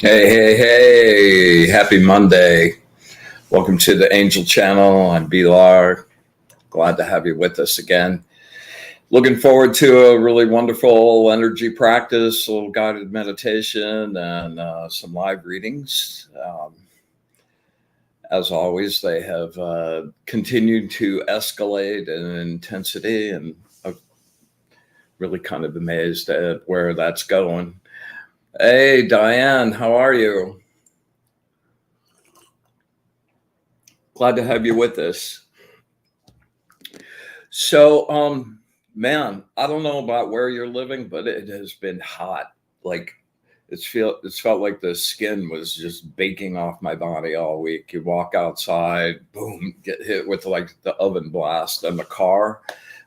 Hey, hey, hey, happy Monday. Welcome to the Angel Channel. I'm Bilar. Glad to have you with us again. Looking forward to a really wonderful energy practice, a little guided meditation, and some live readings. As always, they have continued to escalate in intensity, and I'm really kind of amazed at where that's going. Hey, Diane, how are you? Glad to have you with us. So, man, I don't know about where you're living, but it has been hot. Like it's felt like the skin was just baking off my body all week. You walk outside, boom, get hit with like the oven blast. And the car,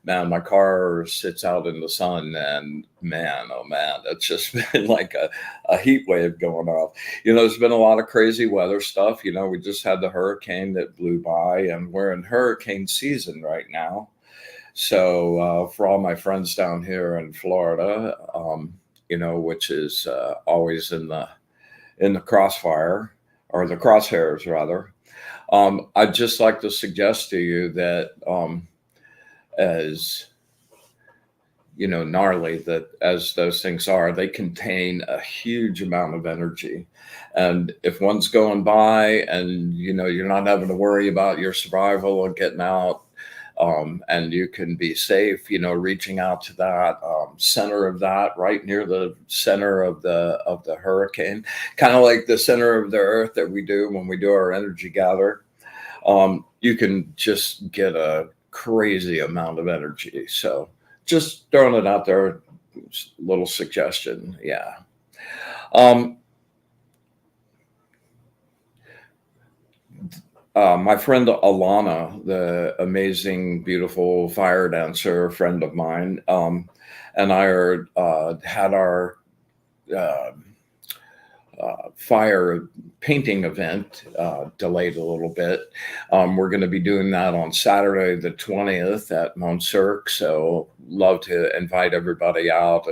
man, my car sits out in the sun, and man, oh man, it's just been like a heat wave going off. There's been a lot of crazy weather stuff. We just had the hurricane that blew by, and we're in hurricane season right now. So for all my friends down here in Florida, which is always in the crossfire, or the crosshairs rather, I'd just like to suggest to you that as gnarly that as those things are, they contain a huge amount of energy. And if one's going by and you're not having to worry about your survival or getting out, and you can be safe, reaching out to that center of that, right near the center of the hurricane, kind of like the center of the earth that we do when we do our energy gather. You can just get a crazy amount of energy. So just throwing it out there, little suggestion. Yeah. Um, my friend Alana, the amazing, beautiful fire dancer friend of mine, and I had our uh, fire painting event delayed a little bit. We're going to be doing that on Saturday, the 20th at Mount Cirque. So love to invite everybody out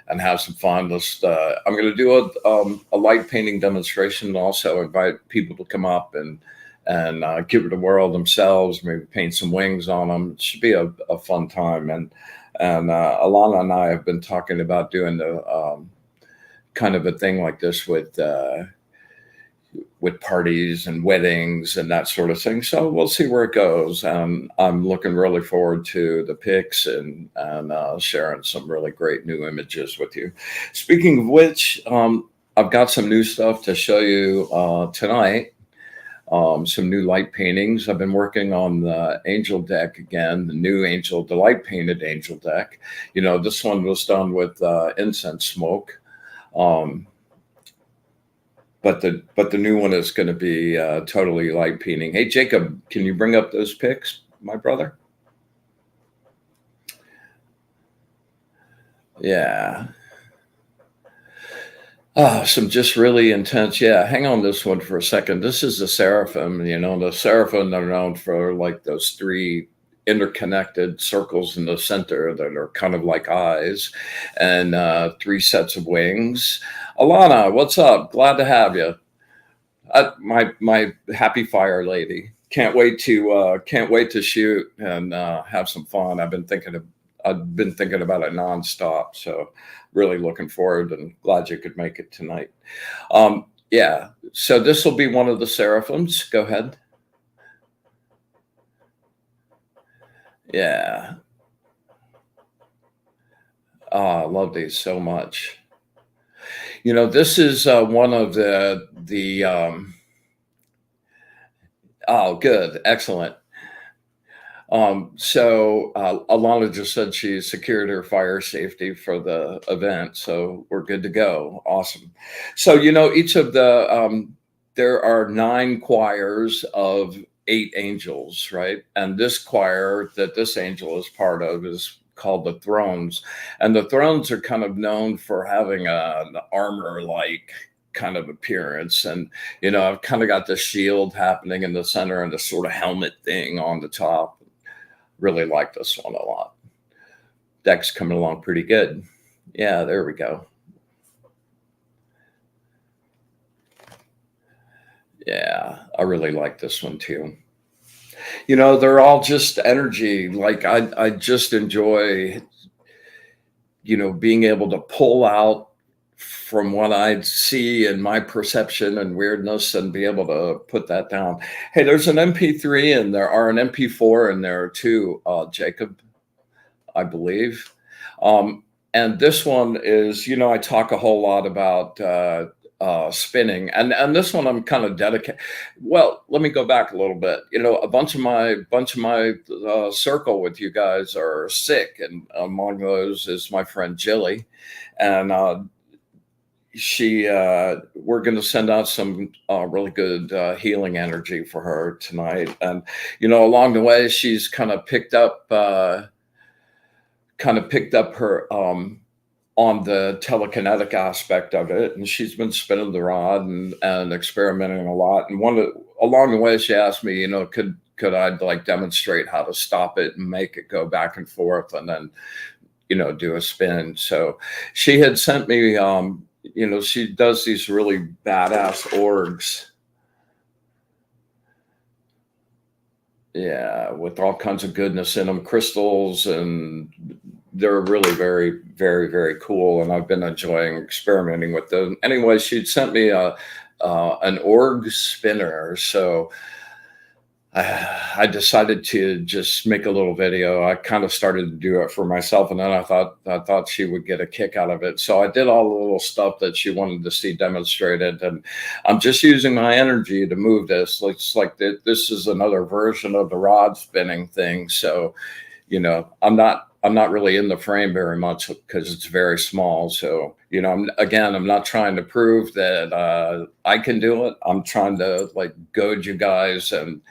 and have some fun. I'm going to do a light painting demonstration, and also invite people to come up and give it a whirl themselves, maybe paint some wings on them. It should be a fun time. And Alana and I have been talking about doing the kind of a thing like this with parties and weddings and that sort of thing. So we'll see where it goes. I'm looking really forward to the pics and sharing some really great new images with you. Speaking of which, I've got some new stuff to show you tonight. Some new light paintings. I've been working on the angel deck again, the light painted angel deck. This one was done with incense smoke. Um, but the new one is going to be totally light painting. Hey, Jacob, can you bring up those pics, my brother? Yeah. Some just really intense. Yeah, hang on this one for a second. This is the seraphim. The seraphim are known for like those three interconnected circles in the center that are kind of like eyes, and three sets of wings. Alana, what's up? Glad to have you. My happy fire lady. Can't wait to shoot and have some fun. I've been thinking about it nonstop. So really looking forward and glad you could make it tonight. Yeah. So this will be one of the seraphims. Go ahead. Yeah. I love these so much. This is one of the. Oh, good, excellent. So Alana just said she secured her fire safety for the event, so we're good to go. Awesome. So each of there are 9 choirs of 8 angels, right? And this choir that this angel is part of is called the Thrones, and the Thrones are kind of known for having an armor-like kind of appearance. And I've kind of got the shield happening in the center and the sort of helmet thing on the top. Really like this one a lot. Deck's coming along pretty good. Yeah, there we go. Yeah, I really like this one too. You know, they're all just energy. Like I just enjoy, you know, being able to pull out from what I see in my perception and weirdness and be able to put that down. Hey, there's an MP3 in there, or an MP4 in there too, Jacob, I believe. Um, and this one is, you know, I talk a whole lot about spinning, and this one I'm kind of dedicated. Well, let me go back a little bit. You know, a bunch of my circle with you guys are sick, and among those is my friend Jilly, and she we're going to send out some really good healing energy for her tonight. And you know, along the way, she's kind of picked up her on the telekinetic aspect of it, and she's been spinning the rod and experimenting a lot. And along the way, she asked me, you know, could I like demonstrate how to stop it and make it go back and forth, and then, you know, do a spin. So she had sent me, you know, she does these really badass orgs. Yeah, with all kinds of goodness in them, crystals, and they're really very, very, very cool. And I've been enjoying experimenting with them. Anyway, she'd sent me an org spinner, so I decided to just make a little video. I kind of started to do it for myself, and then I thought she would get a kick out of it. So I did all the little stuff that she wanted to see demonstrated, and I'm just using my energy to move this. It's like this is another version of the rod spinning thing. So, you know, I'm not really in the frame very much because it's very small. So, you know, I'm not trying to prove that I can do it. I'm trying to like goad you guys and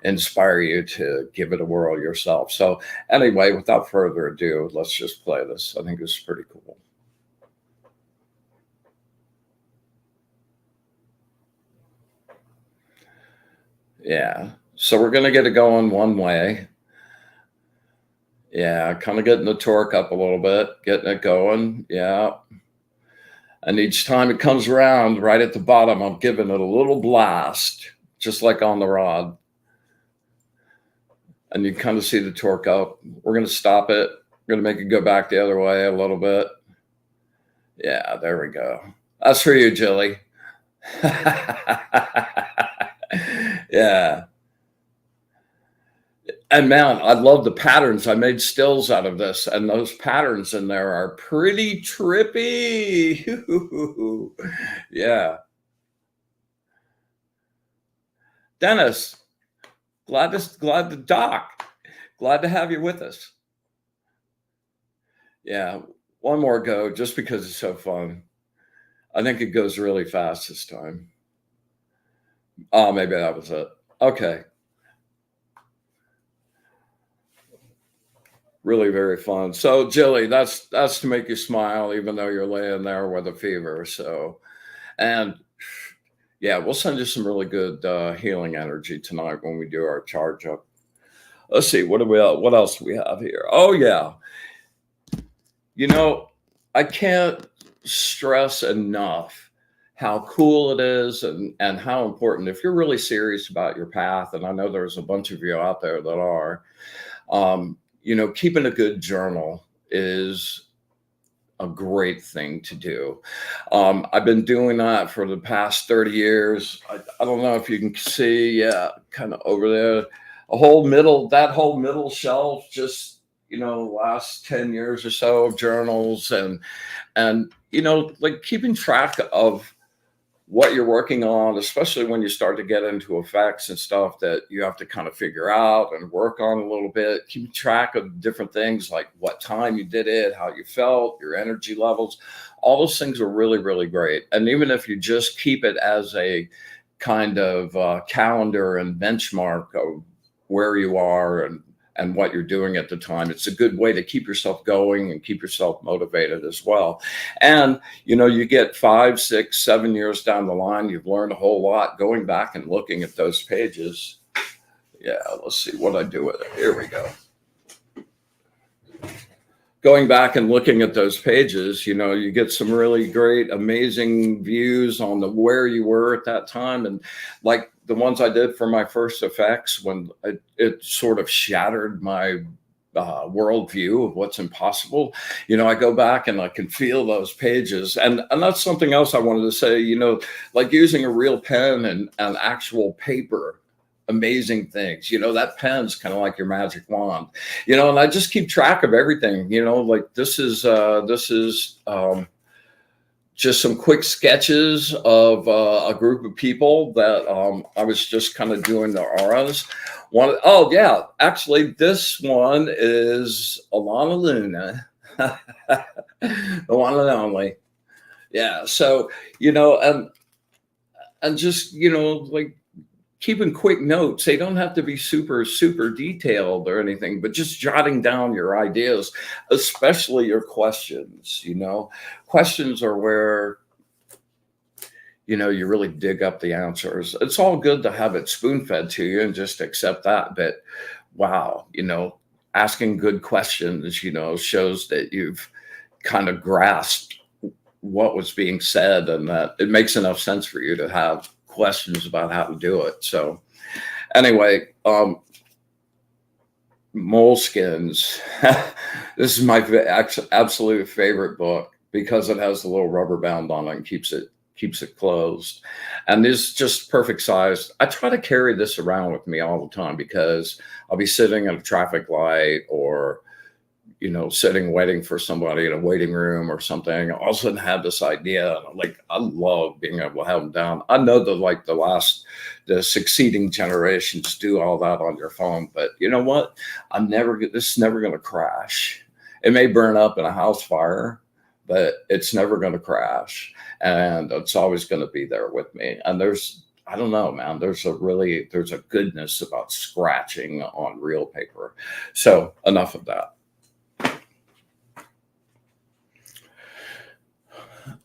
inspire you to give it a whirl yourself. So anyway, without further ado, let's just play this. I think this is pretty cool. Yeah. So we're going to get it going one way. Yeah, kind of getting the torque up a little bit, getting it going. Yeah. And each time it comes around right at the bottom, I'm giving it a little blast, just like on the rod. And you kind of see the torque up. We're going to stop it. We're going to make it go back the other way a little bit. Yeah, there we go. That's for you, Jilly. Yeah. And man, I love the patterns. I made stills out of this, and those patterns in there are pretty trippy. Yeah. Dennis, glad to doc. Glad to have you with us. Yeah. One more go just because it's so fun. I think it goes really fast this time. Oh, maybe that was it. Okay. Really very fun. So Jilly, that's to make you smile, even though you're laying there with a fever. So, and yeah, we'll send you some really good healing energy tonight when we do our charge up. Let's see, what else do we have here? Oh yeah. You know, I can't stress enough how cool it is, and how important, if you're really serious about your path, and I know there's a bunch of you out there that are, you know, keeping a good journal is a great thing to do. I've been doing that for the past 30 years. I don't know if you can see, yeah, kind of over there, that whole middle shelf, just, you know, last 10 years or so of journals, and, you know, like keeping track of what you're working on, especially when you start to get into effects and stuff that you have to kind of figure out and work on a little bit. Keep track of different things like what time you did it, how you felt, your energy levels. All those things are really, really great. And even if you just keep it as a kind of calendar and benchmark of where you are and what you're doing at the time, it's a good way to keep yourself going and keep yourself motivated as well. And you know, you get 5, 6, 7 years down the line, you've learned a whole lot going back and looking at those pages. Yeah, let's see what I do with it. Here we go. Going back and looking at those pages, you know, you get some really great, amazing views on where you were at that time. And like the ones I did for my first effects, when it sort of shattered my worldview of what's impossible. I go back and I can feel those pages, and that's something else I wanted to say. Like using a real pen and actual paper. Amazing things. That pen's kind of like your magic wand. And I just keep track of everything. Like this is just some quick sketches of a group of people that I was just kind of doing the auras. Oh yeah, actually, this one is Alana Luna, the one and only. Yeah. So and just like keeping quick notes. They don't have to be super, super detailed or anything, but just jotting down your ideas, especially your questions. Questions are where, you really dig up the answers. It's all good to have it spoon fed to you and just accept that. But wow, asking good questions, shows that you've kind of grasped what was being said and that it makes enough sense for you to have questions about how to do it. So anyway, Moleskins. This is my absolute favorite book because it has the little rubber band on it and keeps it closed. And it's just perfect size. I try to carry this around with me all the time because I'll be sitting at a traffic light or sitting waiting for somebody in a waiting room or something. I all of a sudden have this idea. Like, I love being able to have them down. I know that the succeeding generations do all that on your phone, but you know what? This is never going to crash. It may burn up in a house fire, but it's never going to crash. And it's always going to be there with me. And I don't know, man, there's a goodness about scratching on real paper. So enough of that.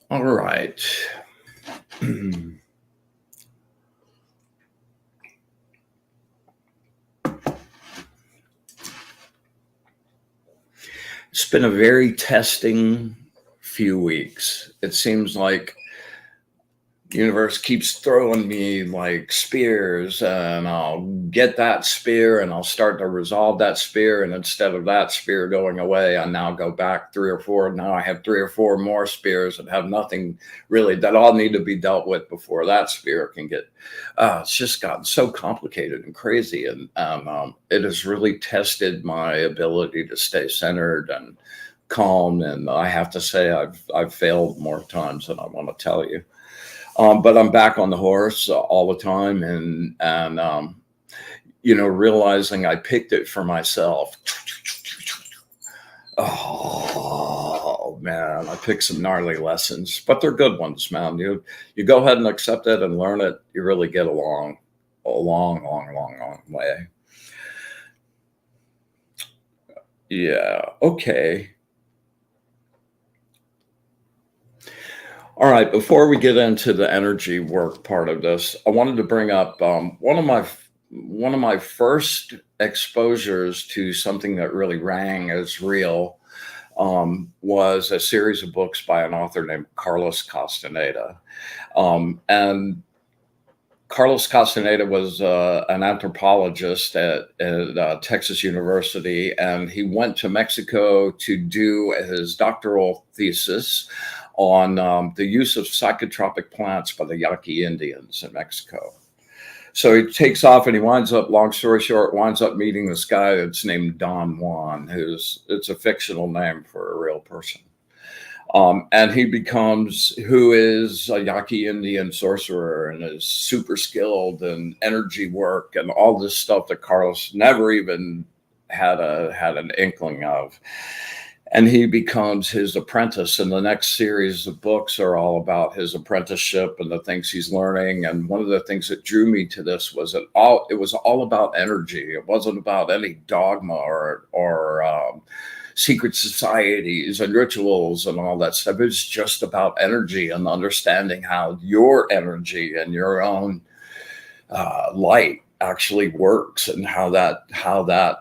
All right. It's been a very testing few weeks. It seems like the universe keeps throwing me like spears, and I'll get that spear and I'll start to resolve that spear. And instead of that spear going away, I now go back 3 or 4. Now I have 3 or 4 more spears that have nothing really, that all need to be dealt with before that spear can get, it's just gotten so complicated and crazy. And it has really tested my ability to stay centered and calm. And I have to say, I've failed more times than I want to tell you. But I'm back on the horse all the time, and realizing I picked it for myself. Oh man, I picked some gnarly lessons, but they're good ones, man. You go ahead and accept it and learn it. You really get along a long, long, long, long way. Yeah. Okay. All right, before we get into the energy work part of this, I wanted to bring up one of my first exposures to something that really rang as real was a series of books by an author named Carlos Castaneda. And Carlos Castaneda was an anthropologist at Texas University, and he went to Mexico to do his doctoral thesis on the use of psychotropic plants by the Yaqui Indians in Mexico. So he takes off and he winds up, long story short, meeting this guy that's named Don Juan, it's a fictional name for a real person. And who is a Yaqui Indian sorcerer and is super skilled in energy work and all this stuff that Carlos never even had an inkling of. And he becomes his apprentice. And the next series of books are all about his apprenticeship and the things he's learning. And one of the things that drew me to this was it was all about energy. It wasn't about any dogma or secret societies and rituals and all that stuff. It was just about energy and understanding how your energy and your own light actually works, and how that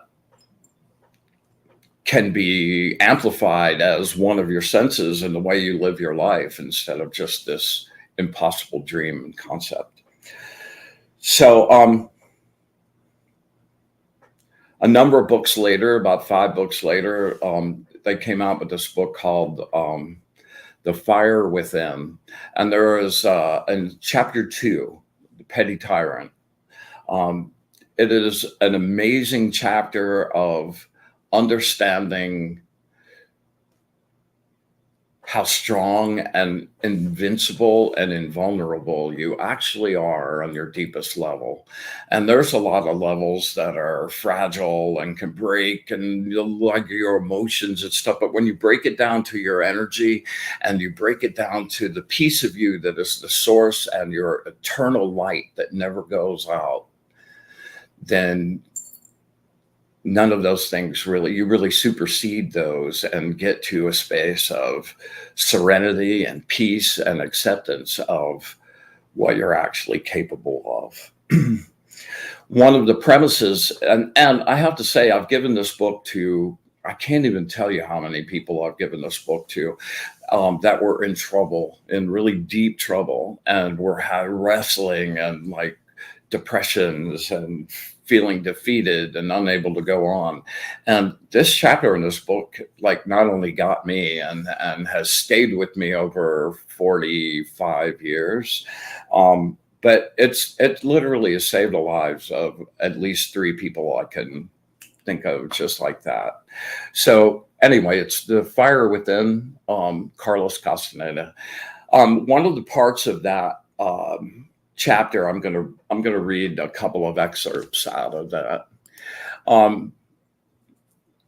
can be amplified as one of your senses in the way you live your life, instead of just this impossible dream and concept. So a number of books later, about 5 books later, they came out with this book called The Fire Within. And there is in chapter 2, The Petty Tyrant. It is an amazing chapter of understanding how strong and invincible and invulnerable you actually are on your deepest level. And there's a lot of levels that are fragile and can break, and like your emotions and stuff. But when you break it down to your energy and you break it down to the piece of you that is the source and your eternal light that never goes out, then none of those things you really supersede those and get to a space of serenity and peace and acceptance of what you're actually capable of. One of the premises, and I have to say, I've given this book to, I can't even tell you how many people I've given this book to that were in trouble, in really deep trouble, and were wrestling and like depressions and feeling defeated and unable to go on. And this chapter in this book, like, not only got me and has stayed with me over 45 years, but it literally has saved the lives of at least 3 people I can think of just like that. So anyway, it's The Fire Within, Carlos Castaneda. One of the parts of that chapter, I'm gonna read a couple of excerpts out of that.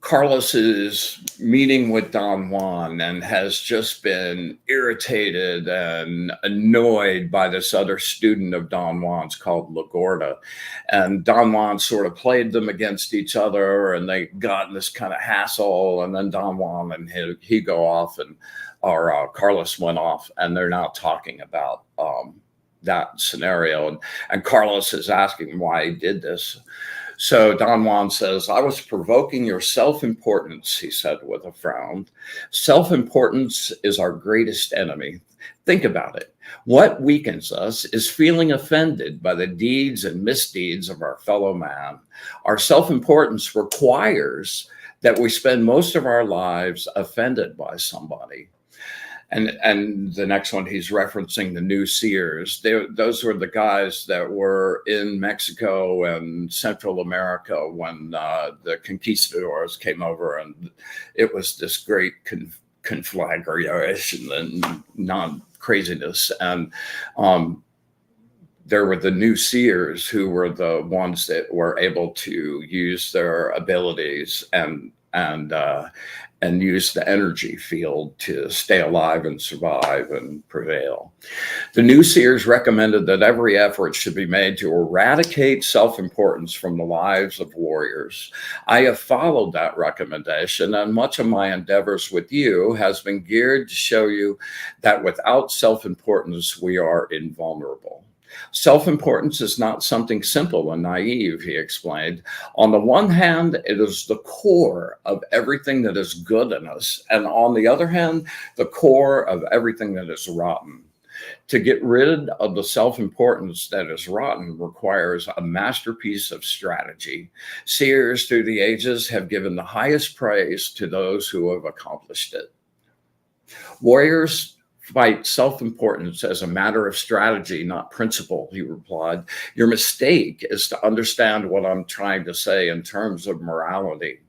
Carlos is meeting with Don Juan and has just been irritated and annoyed by this other student of Don Juan's called LaGorda. And Don Juan sort of played them against each other, and they got in this kind of hassle. And then Don Juan and he go off, and Carlos went off, and they're now talking about that scenario. And Carlos is asking why he did this. So Don Juan says, "I was provoking your self-importance," he said with a frown. "Self-importance is our greatest enemy. Think about it. What weakens us is feeling offended by the deeds and misdeeds of our fellow man. Our self-importance requires that we spend most of our lives offended by somebody." And the next one, he's referencing the New Seers. Those were the guys that were in Mexico and Central America when the conquistadors came over, and it was this great conflagration and non-craziness. And there were the New Seers, who were the ones that were able to use their abilities and use the energy field to stay alive and survive and prevail. The New Seers recommended that every effort should be made to eradicate self-importance from the lives of warriors. I have followed that recommendation, and much of my endeavors with you has been geared to show you that without self-importance, we are invulnerable. Self-importance is not something simple and naive, he explained. On the one hand, it is the core of everything that is good in us. And on the other hand, the core of everything that is rotten. To get rid of the self-importance that is rotten requires a masterpiece of strategy. Seers through the ages have given the highest praise to those who have accomplished it. Warriors fight self-importance as a matter of strategy, not principle, he replied. Your mistake is to understand what I'm trying to say in terms of morality.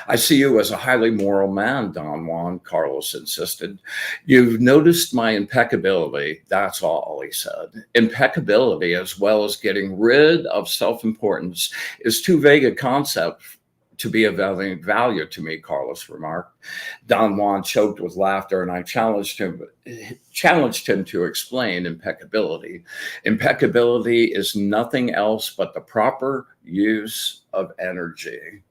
I see you as a highly moral man, Don Juan, Carlos insisted. You've noticed my impeccability, that's all, he said. Impeccability, as well as getting rid of self-importance, is too vague a concept to be of value to me, Carlos remarked. Don Juan choked with laughter, and I challenged him to explain impeccability. Impeccability is nothing else but the proper use of energy.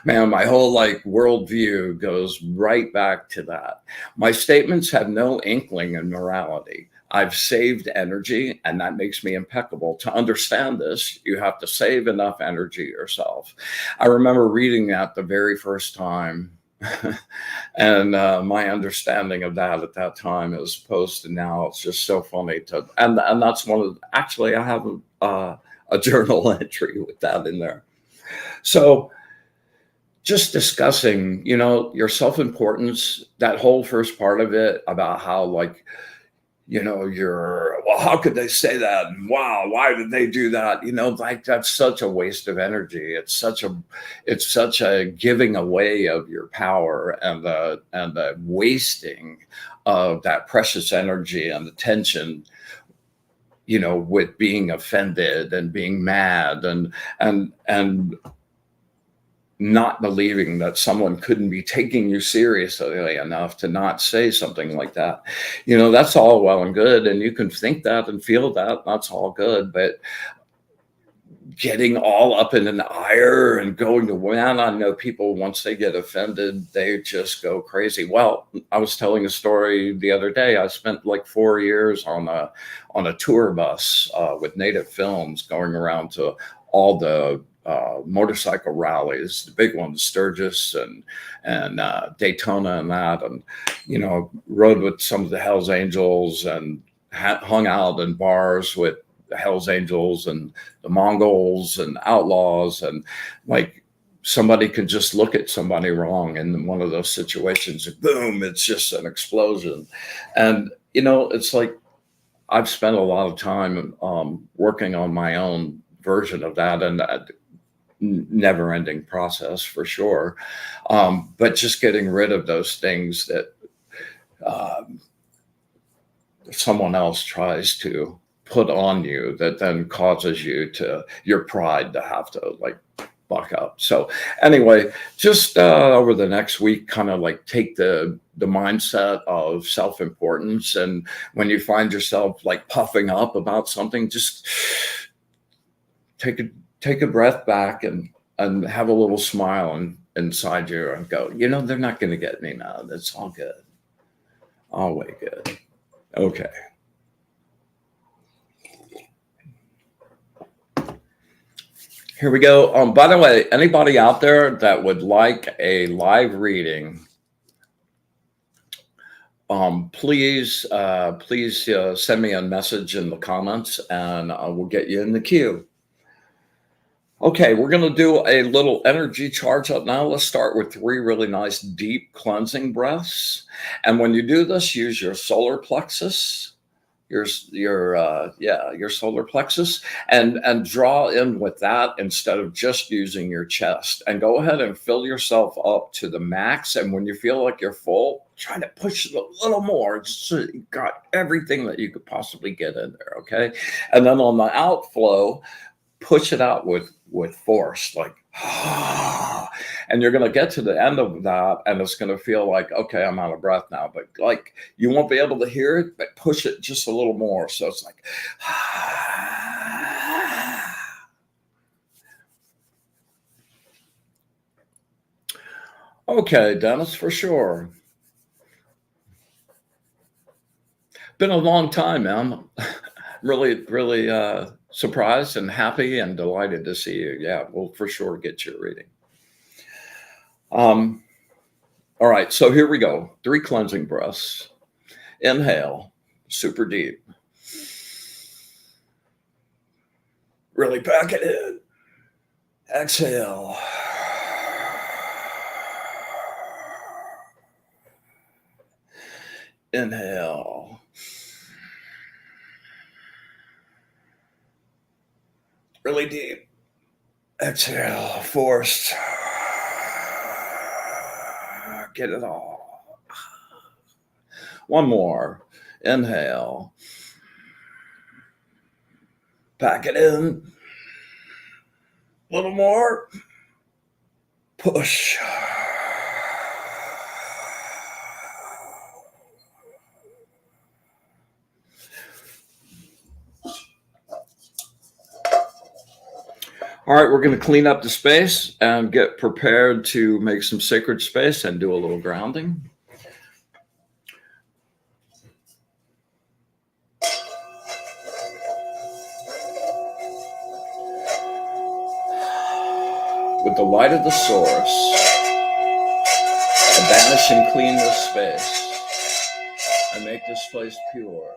Man, my whole worldview goes right back to that. My statements have no inkling in morality. I've saved energy, and that makes me impeccable. To understand this, you have to save enough energy yourself. I remember reading that the very first time And my understanding of that at that time, as opposed to now, it's just so funny to, and that's one of, actually, I have a journal entry with that in there. So just discussing, your self-importance, that whole first part of it about how, like, well, how could they say that? And wow, why did they do that? Like, that's such a waste of energy. It's such a giving away of your power, and the wasting of that precious energy and attention, with being offended and being mad, and not believing that someone couldn't be taking you seriously enough to not say something like that. That's all well and good. And you can think that and feel that. That's all good. But getting all up in an ire and going to man, I know people, once they get offended, they just go crazy. Well, I was telling a story the other day. I spent like 4 years on a tour bus with Native Films, going around to all the motorcycle rallies, the big ones, Sturgis and Daytona, and that, and rode with some of the Hells Angels, and hung out in bars with the Hells Angels and the Mongols and outlaws, and like, somebody could just look at somebody wrong in one of those situations, and boom, it's just an explosion. And it's like, I've spent a lot of time working on my own version of that, and never-ending process for sure. But just getting rid of those things that someone else tries to put on you, that then causes your pride to have to, like, buck up. So anyway, just over the next week, kind of like take the mindset of self-importance, and when you find yourself like puffing up about something, just take a breath back, and have a little smile inside you, and go, they're not going to get me now. That's all good. All way good. Okay. Here we go. By the way, anybody out there that would like a live reading, please send me a message in the comments, and we'll get you in the queue. Okay, we're going to do a little energy charge up now. Let's start with 3 really nice deep cleansing breaths. And when you do this, use your solar plexus, your solar plexus, and draw in with that instead of just using your chest. And go ahead and fill yourself up to the max. And when you feel like you're full, try to push it a little more, so you got everything that you could possibly get in there. Okay, and then on the outflow, push it out with force, like, and you're going to get to the end of that, and it's going to feel like, okay, I'm out of breath now, but like, you won't be able to hear it, but push it just a little more, so it's like, okay, Dennis, for sure. Been a long time, man. Really, really surprised and happy and delighted to see you. Yeah, we'll for sure get your reading. All right, so here we go. 3 cleansing breaths. Inhale, super deep. Really pack it in. Exhale. Inhale. Really deep. Exhale, forced. Get it all. One more. Inhale. Pack it in. A little more. Push. All right, we're going to clean up the space and get prepared to make some sacred space and do a little grounding. With the light of the source, I banish and clean this space. I make this place pure.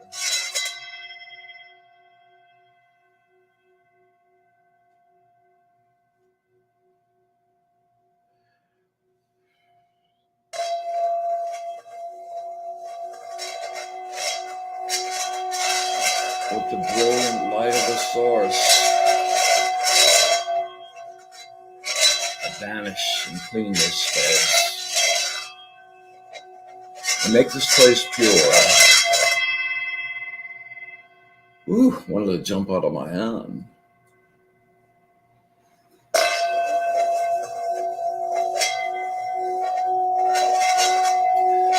With the brilliant light of the source, I banish and clean this space. I make this place pure. Ooh, wanted to jump out of my hand.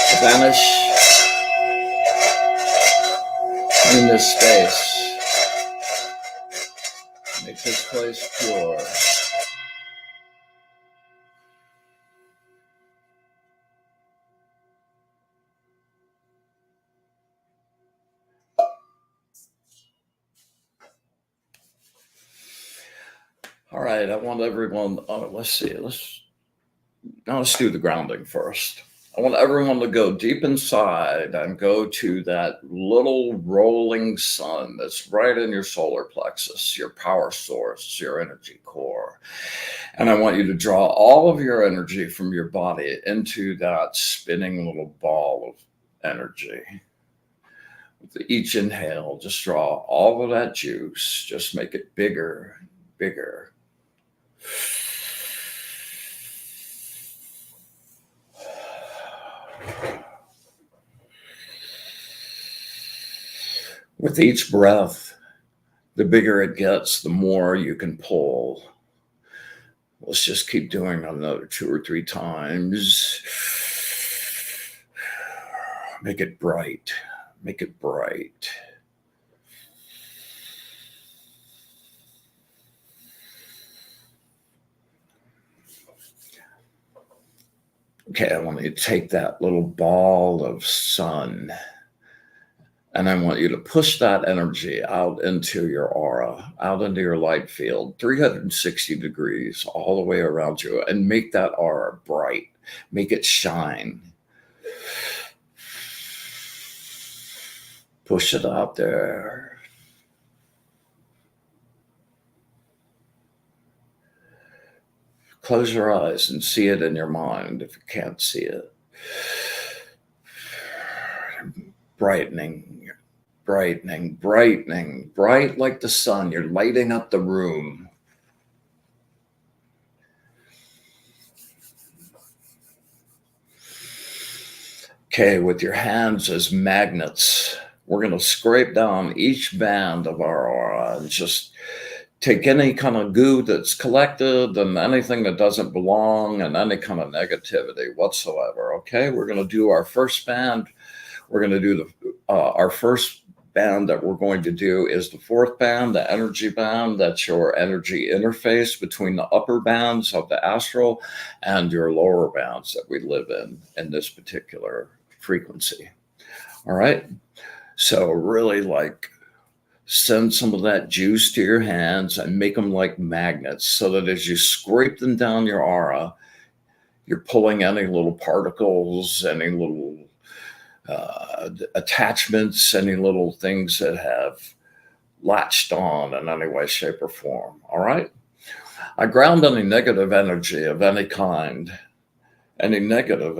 I banish, clean this space. Make this place pure. All right, I want everyone, let's see, let's do the grounding first. I want everyone to go deep inside and go to that little rolling sun that's right in your solar plexus, your power source, your energy core. And I want you to draw all of your energy from your body into that spinning little ball of energy. With each inhale, just draw all of that juice, just make it bigger, bigger. With each breath, the bigger it gets, the more you can pull. Let's just keep doing another 2 or 3 times. Make it bright. Make it bright. Okay, I want you to take that little ball of sun, and I want you to push that energy out into your aura, out into your light field, 360 degrees all the way around you, and make that aura bright. Make it shine. Push it out there. Close your eyes and see it in your mind if you can't see it. Brightening, brightening, brightening, bright like the sun. You're lighting up the room. Okay, with your hands as magnets, we're going to scrape down each band of our aura and just take any kind of goo that's collected and anything that doesn't belong and any kind of negativity whatsoever. Okay, we're going to do our first band. We're going to do our first band that we're going to do is the 4th band, the energy band. That's your energy interface between the upper bands of the astral and your lower bands that we live in this particular frequency. All right. So really send some of that juice to your hands and make them like magnets so that as you scrape them down your aura, you're pulling any little particles, any little attachments, any little things that have latched on in any way, shape, or form. All right. I ground any negative energy of any kind, any negative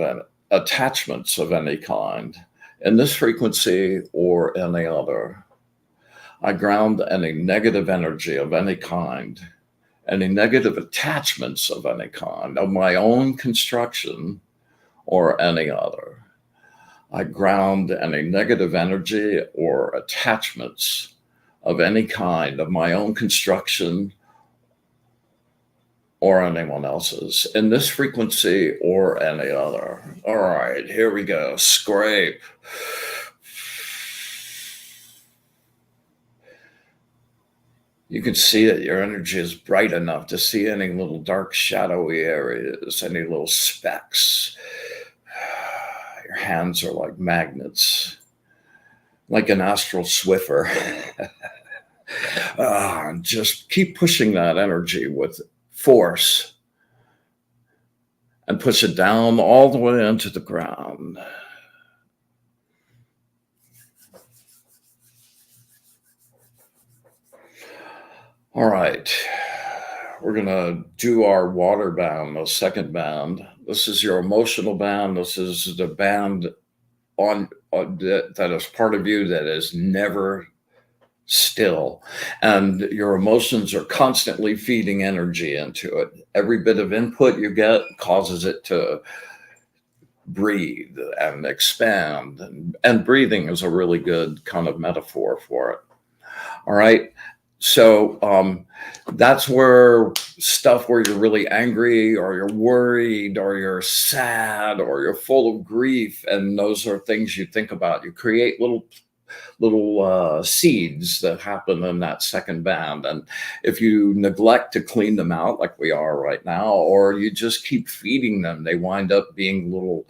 attachments of any kind in this frequency or any other. I ground any negative energy of any kind, any negative attachments of any kind, of my own construction or any other. I ground any negative energy or attachments of any kind of my own construction or anyone else's in this frequency or any other. All right, here we go. Scrape. You can see that your energy is bright enough to see any little dark shadowy areas, any little specks. Your hands are like magnets, like an astral Swiffer. Just keep pushing that energy with force and push it down all the way into the ground. All right. We're going to do our water band, the second band. This is your emotional band. This is the band on that is part of you that is never still, and your emotions are constantly feeding energy into it. Every bit of input you get causes it to breathe and expand, and breathing is a really good kind of metaphor for it. All right. So that's where stuff where you're really angry or you're worried or you're sad or you're full of grief, and those are things you think about. You create little seeds that happen in that second band, and if you neglect to clean them out like we are right now, or you just keep feeding them, they wind up being little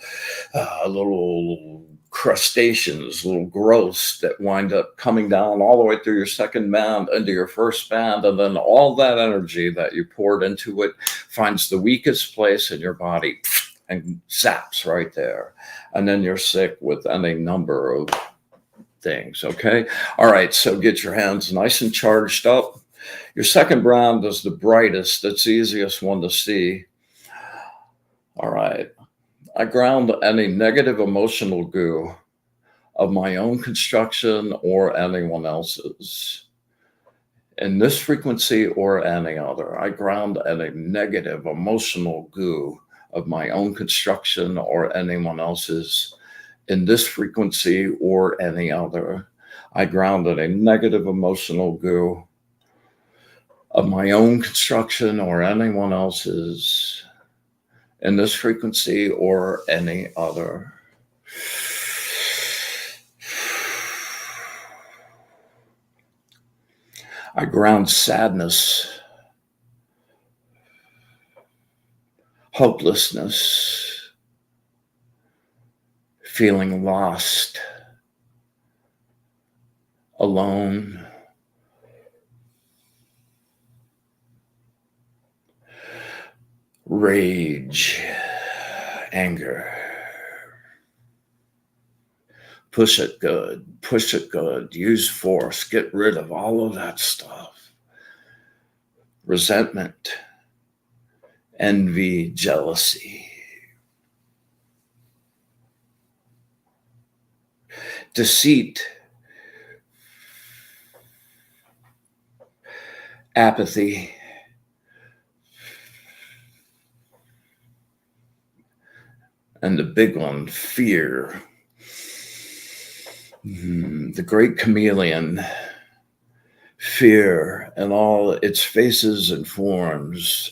crustaceans, little growths that wind up coming down all the way through your second band into your first band, and then all that energy that you poured into it finds the weakest place in your body and zaps right there, and then you're sick with any number of things. Okay. All right. So get your hands nice and charged up. Your second band is the brightest. It's the easiest one to see. All right. I ground any negative emotional goo of my own construction or anyone else's in this frequency or any other. I ground any negative emotional goo of my own construction or anyone else's in this frequency or any other. I grounded a negative emotional goo of my own construction or anyone else's in this frequency or any other. I ground sadness, hopelessness, feeling lost, alone, rage, anger. Push it good, use force, get rid of all of that stuff. Resentment, envy, jealousy. Deceit, apathy, and the big one, fear. The great chameleon, fear in all its faces and forms.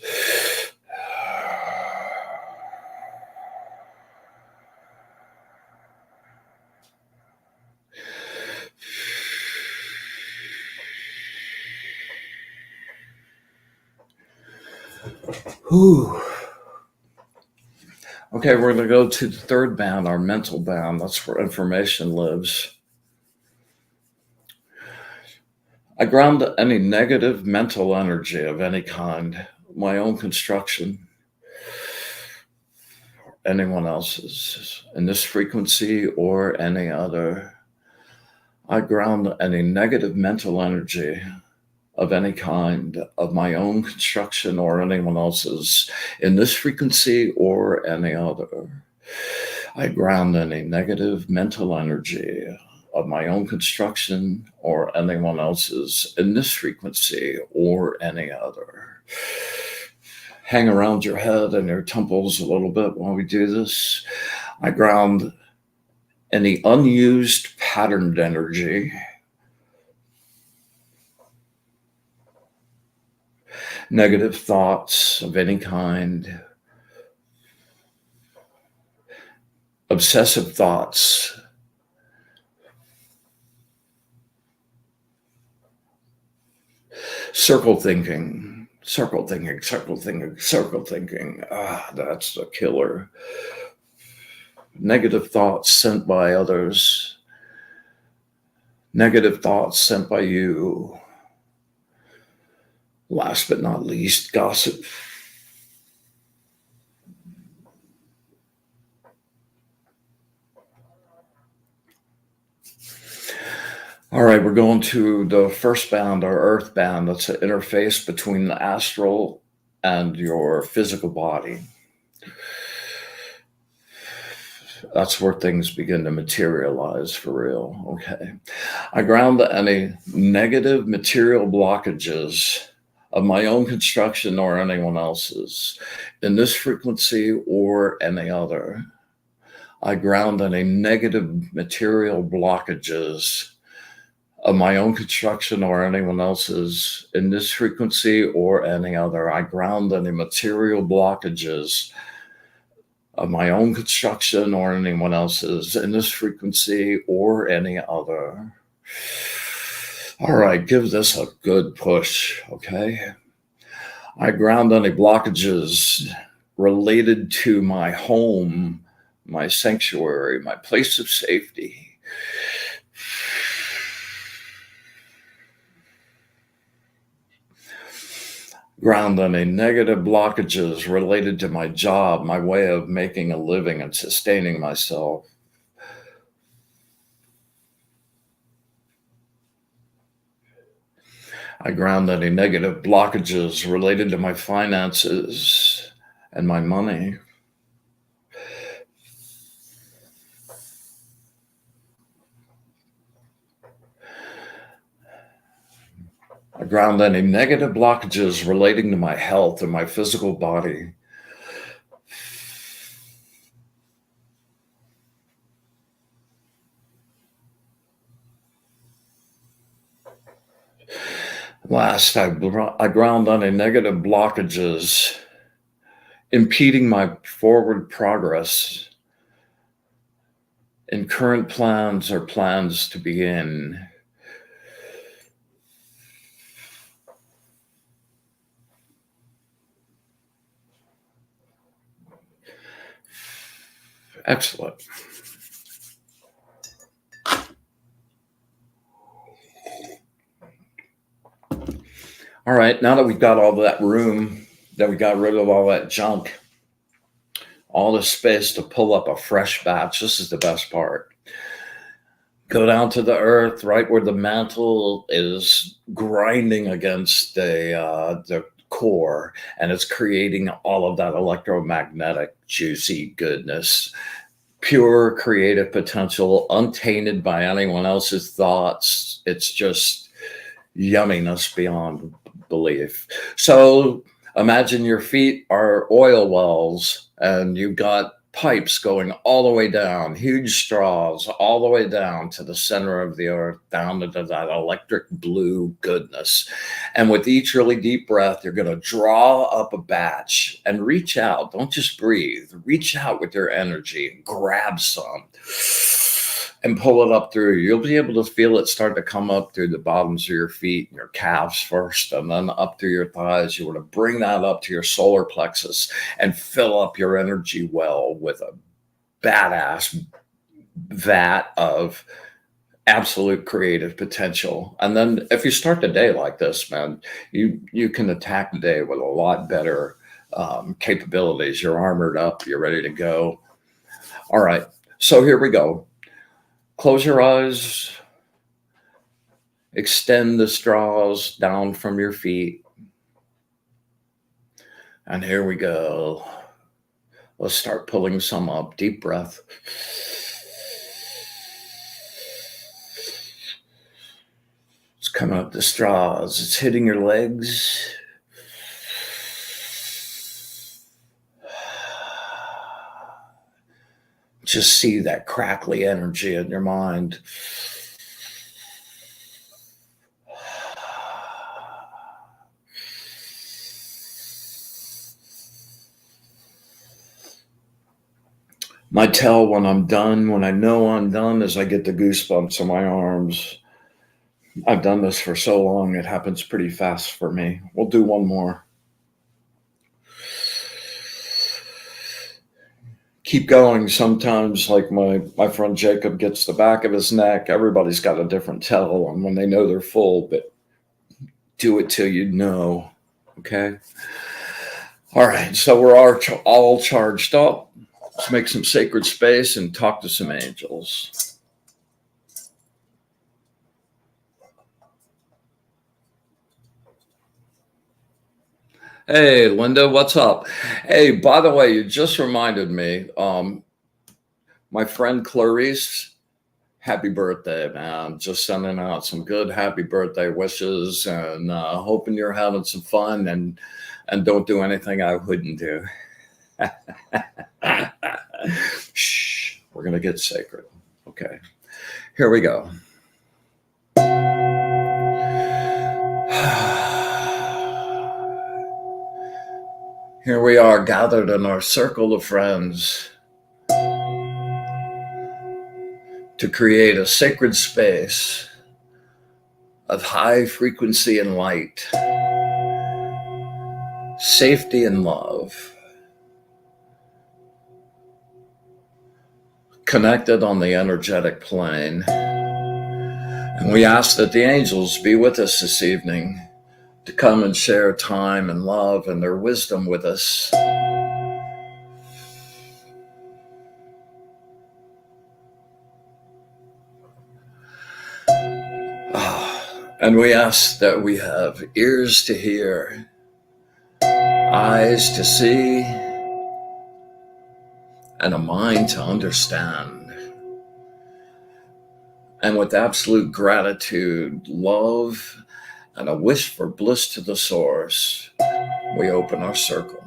Whew. Okay, we're going to go to the third band, our mental band. That's where information lives. I ground any negative mental energy of any kind, my own construction, anyone else's, in this frequency or any other. I ground any negative mental energy of any kind of my own construction or anyone else's in this frequency or any other. I ground any negative mental energy of my own construction or anyone else's in this frequency or any other. Hang around your head and your temples a little bit while we do this. I ground any unused patterned energy, negative thoughts of any kind, obsessive thoughts, circle thinking. That's the killer. Negative thoughts sent by others, negative thoughts sent by you. Last but not least, gossip. All right, we're going to the first band, our earth band. That's an interface between the astral and your physical body. That's where things begin to materialize for real. Okay. I ground any negative material blockages of my own construction or anyone else's in this frequency or any other. I ground any negative material blockages of my own construction or anyone else's in this frequency or any other. I ground any material blockages of my own construction or anyone else's in this frequency or any other. All right, give this a good push, okay? I ground any blockages related to my home, my sanctuary, my place of safety. Ground any negative blockages related to my job, my way of making a living and sustaining myself. I ground any negative blockages related to my finances and my money. I ground any negative blockages relating to my health and my physical body. Last, I ground any negative blockages impeding my forward progress in current plans or plans to begin. Excellent. All right, now that we've got all that room, that we got rid of all that junk, all the space to pull up a fresh batch, this is the best part. Go down to the earth, right where the mantle is grinding against the core, and it's creating all of that electromagnetic, juicy goodness. Pure creative potential, untainted by anyone else's thoughts. It's just yumminess beyond belief. So imagine your feet are oil wells and you've got pipes going all the way down, huge straws all the way down to the center of the earth, down into that electric blue goodness. And with each really deep breath, you're going to draw up a batch and reach out. Don't just breathe. Reach out with your energy, grab some and pull it up through. You'll be able to feel it start to come up through the bottoms of your feet and your calves first, and then up through your thighs. You want to bring that up to your solar plexus and fill up your energy well with a badass vat of absolute creative potential. And then if you start the day like this, man, you can attack the day with a lot better capabilities. You're armored up. You're ready to go. All right. So here we go. Close your eyes, extend the straws down from your feet. And here we go. Let's start pulling some up. Deep breath. It's coming up the straws. It's hitting your legs. Just see that crackly energy in your mind. My tell when I'm done, when I know I'm done, is I get the goosebumps in my arms. I've done this for so long, it happens pretty fast for me. We'll do one more. Keep going. Sometimes, like my friend Jacob gets the back of his neck. Everybody's got a different tell on when they know they're full, but do it till you know, okay? All right, so we're all charged up. Let's make some sacred space and talk to some angels. Hey, Linda, what's up? Hey, by the way, you just reminded me, my friend Clarice, happy birthday, man. Just sending out some good happy birthday wishes and hoping you're having some fun and don't do anything I wouldn't do. Shh, we're gonna get sacred. Okay, here we go. Here we are gathered in our circle of friends to create a sacred space of high frequency and light, safety and love, connected on the energetic plane. And we ask that the angels be with us this evening to come and share time and love and their wisdom with us. And we ask that we have ears to hear, eyes to see, and a mind to understand. And with absolute gratitude, love, and a wish for bliss to the source, we open our circle.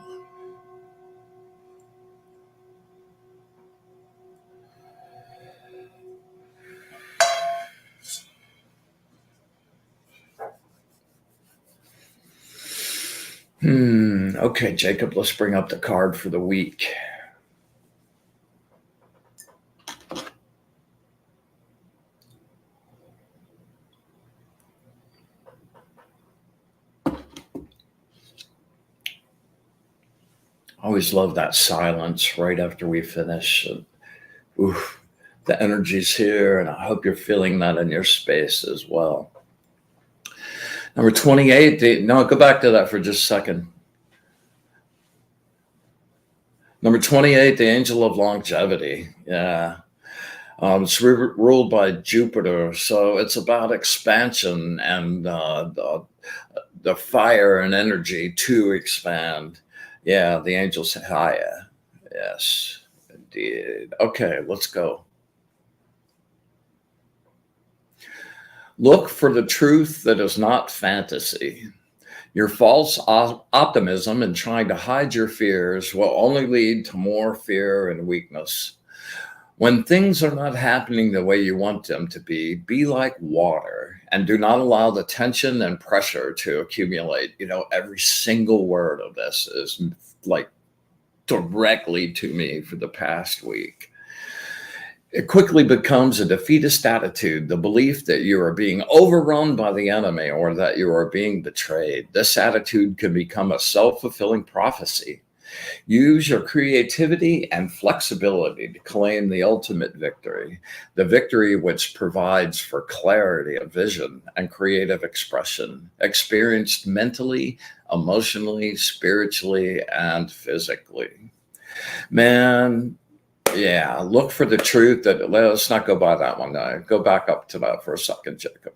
Okay, Jacob, let's bring up the card for the week. I always love that silence right after we finish. Oof, the energy's here, and I hope you're feeling that in your space as well. Number 28, no, go back to that for just a second. Number 28, the angel of longevity. Yeah. It's ruled by Jupiter, so it's about expansion and the fire and energy to expand. Yeah, the angel Seheiah. Yes, indeed. Okay, let's go. Look for the truth that is not fantasy. Your false optimism and trying to hide your fears will only lead to more fear and weakness. When things are not happening the way you want them to be like water and do not allow the tension and pressure to accumulate. You know, every single word of this is like directly to me for the past week. It quickly becomes a defeatist attitude, the belief that you are being overrun by the enemy or that you are being betrayed. This attitude can become a self-fulfilling prophecy. Use your creativity and flexibility to claim the ultimate victory, the victory which provides for clarity of vision and creative expression, experienced mentally, emotionally, spiritually, and physically. Man, yeah, look for the truth that, let's not go by that one. Go back up to that for a second, Jacob.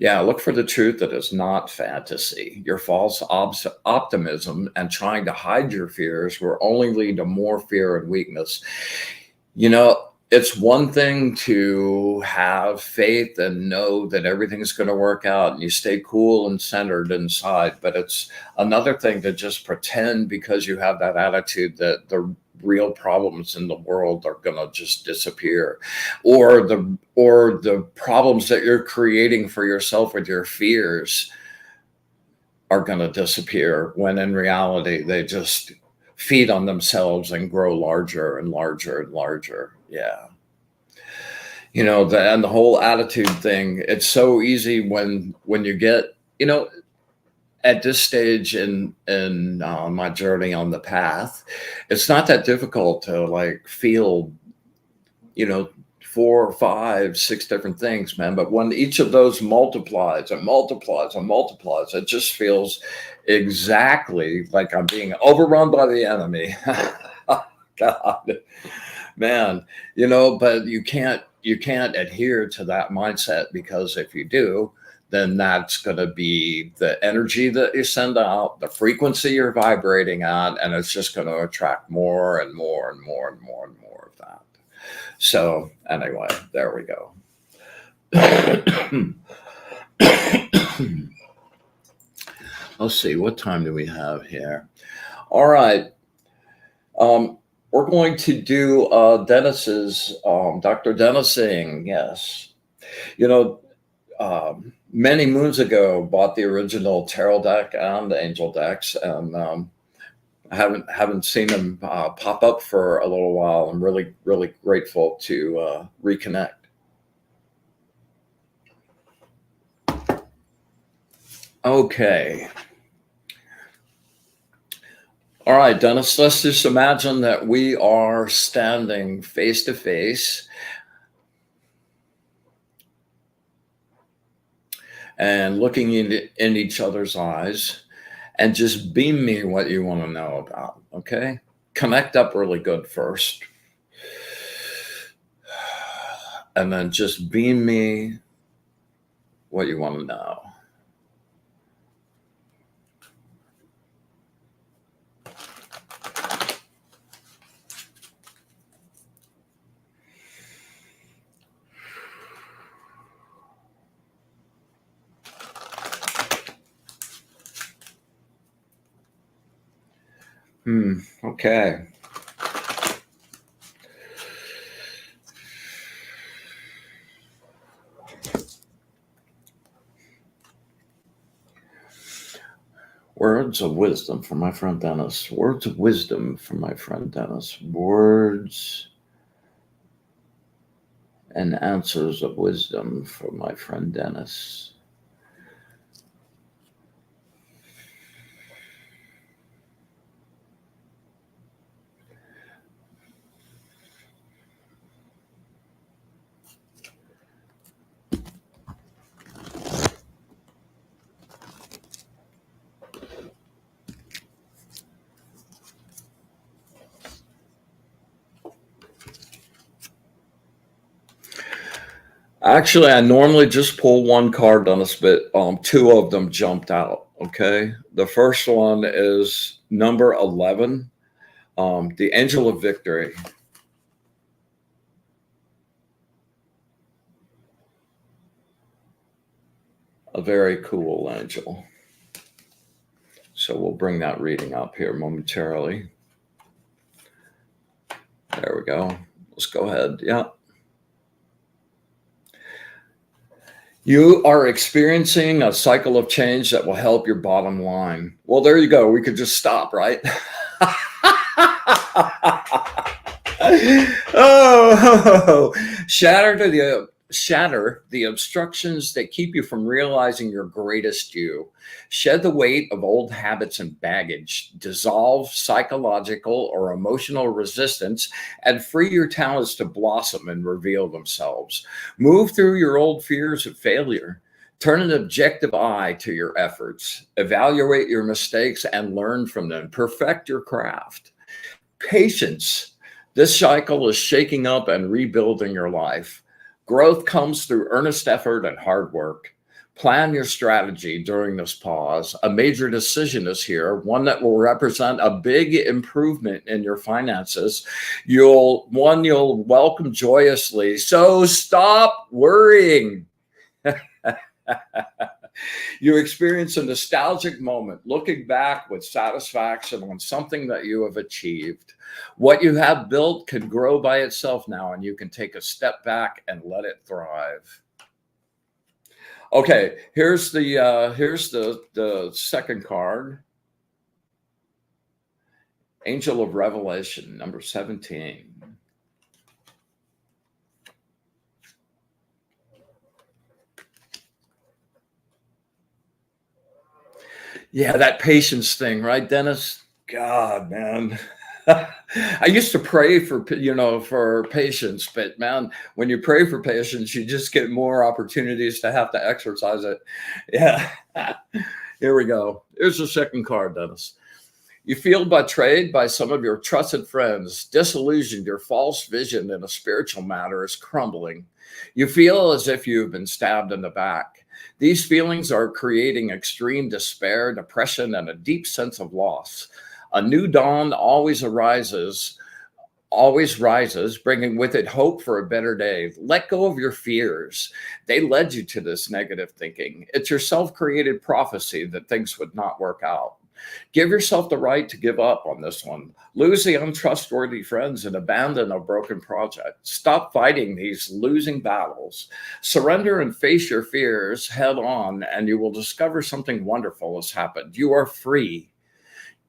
Yeah, look for the truth that is not fantasy. Your false optimism and trying to hide your fears will only lead to more fear and weakness. You know, it's one thing to have faith and know that everything's going to work out and you stay cool and centered inside, but it's another thing to just pretend because you have that attitude that the real problems in the world are going to just disappear, or the problems that you're creating for yourself with your fears are going to disappear, when in reality they just feed on themselves and grow larger and larger and larger. Yeah, you know, and the whole attitude thing, it's so easy when you get, you know, at this stage in my journey on the path, it's not that difficult to like feel, you know, 4, 5, 6 different things, man. But when each of those multiplies and multiplies and multiplies, it just feels exactly like I'm being overrun by the enemy. God, man, you know, but you can't adhere to that mindset, because if you do, then that's going to be the energy that you send out, the frequency you're vibrating at, and it's just going to attract more and more and more and more and more of that. So anyway, there we go. Let's see, what time do we have here? All right. We're going to do Dennis's, Dr. Dennising, yes. You know, many moons ago, bought the original tarot deck and the angel decks, and I haven't seen them pop up for a little while. I'm really, really grateful to reconnect. Okay. All right, Dennis, let's just imagine that we are standing face to face and looking in each other's eyes, and just beam me what you want to know about, okay? Connect up really good first. And then just beam me what you want to know. Okay. Words of wisdom from my friend Dennis. Words of wisdom from my friend Dennis. Words and answers of wisdom from my friend Dennis. Actually, I normally just pull one card, Dennis, but two of them jumped out, okay? The first one is number 11, the Angel of Victory. A very cool angel. So we'll bring that reading up here momentarily. There we go. Let's go ahead. Yeah. You are experiencing a cycle of change that will help your bottom line. Well, there you go. We could just stop, right? Oh, shatter the obstructions that keep you from realizing your greatest you. Shed the weight of old habits and baggage. Dissolve psychological or emotional resistance and free your talents to blossom and reveal themselves. Move through your old fears of failure. Turn an objective eye to your efforts. Evaluate your mistakes and learn from them. Perfect your craft. Patience. This cycle is shaking up and rebuilding your life. Growth comes through earnest effort and hard work. Plan your strategy during this pause. A major decision is here, one that will represent a big improvement in your finances. You'll welcome joyously. So stop worrying. You experience a nostalgic moment, looking back with satisfaction on something that you have achieved. What you have built can grow by itself now, and you can take a step back and let it thrive. Okay, here's the second card. Angel of Revelation, number 17. Yeah, that patience thing, right, Dennis? God, man. I used to pray for patience, but man, when you pray for patience, you just get more opportunities to have to exercise it. Yeah. Here we go. Here's the second card, Dennis. You feel betrayed by some of your trusted friends, disillusioned. Your false vision in a spiritual matter is crumbling. You feel as if you've been stabbed in the back. These feelings are creating extreme despair, depression, and a deep sense of loss. A new dawn always rises, bringing with it hope for a better day. Let go of your fears. They led you to this negative thinking. It's your self-created prophecy that things would not work out. Give yourself the right to give up on this one. Lose the untrustworthy friends and abandon a broken project. Stop fighting these losing battles. Surrender and face your fears head on, and you will discover something wonderful has happened. You are free.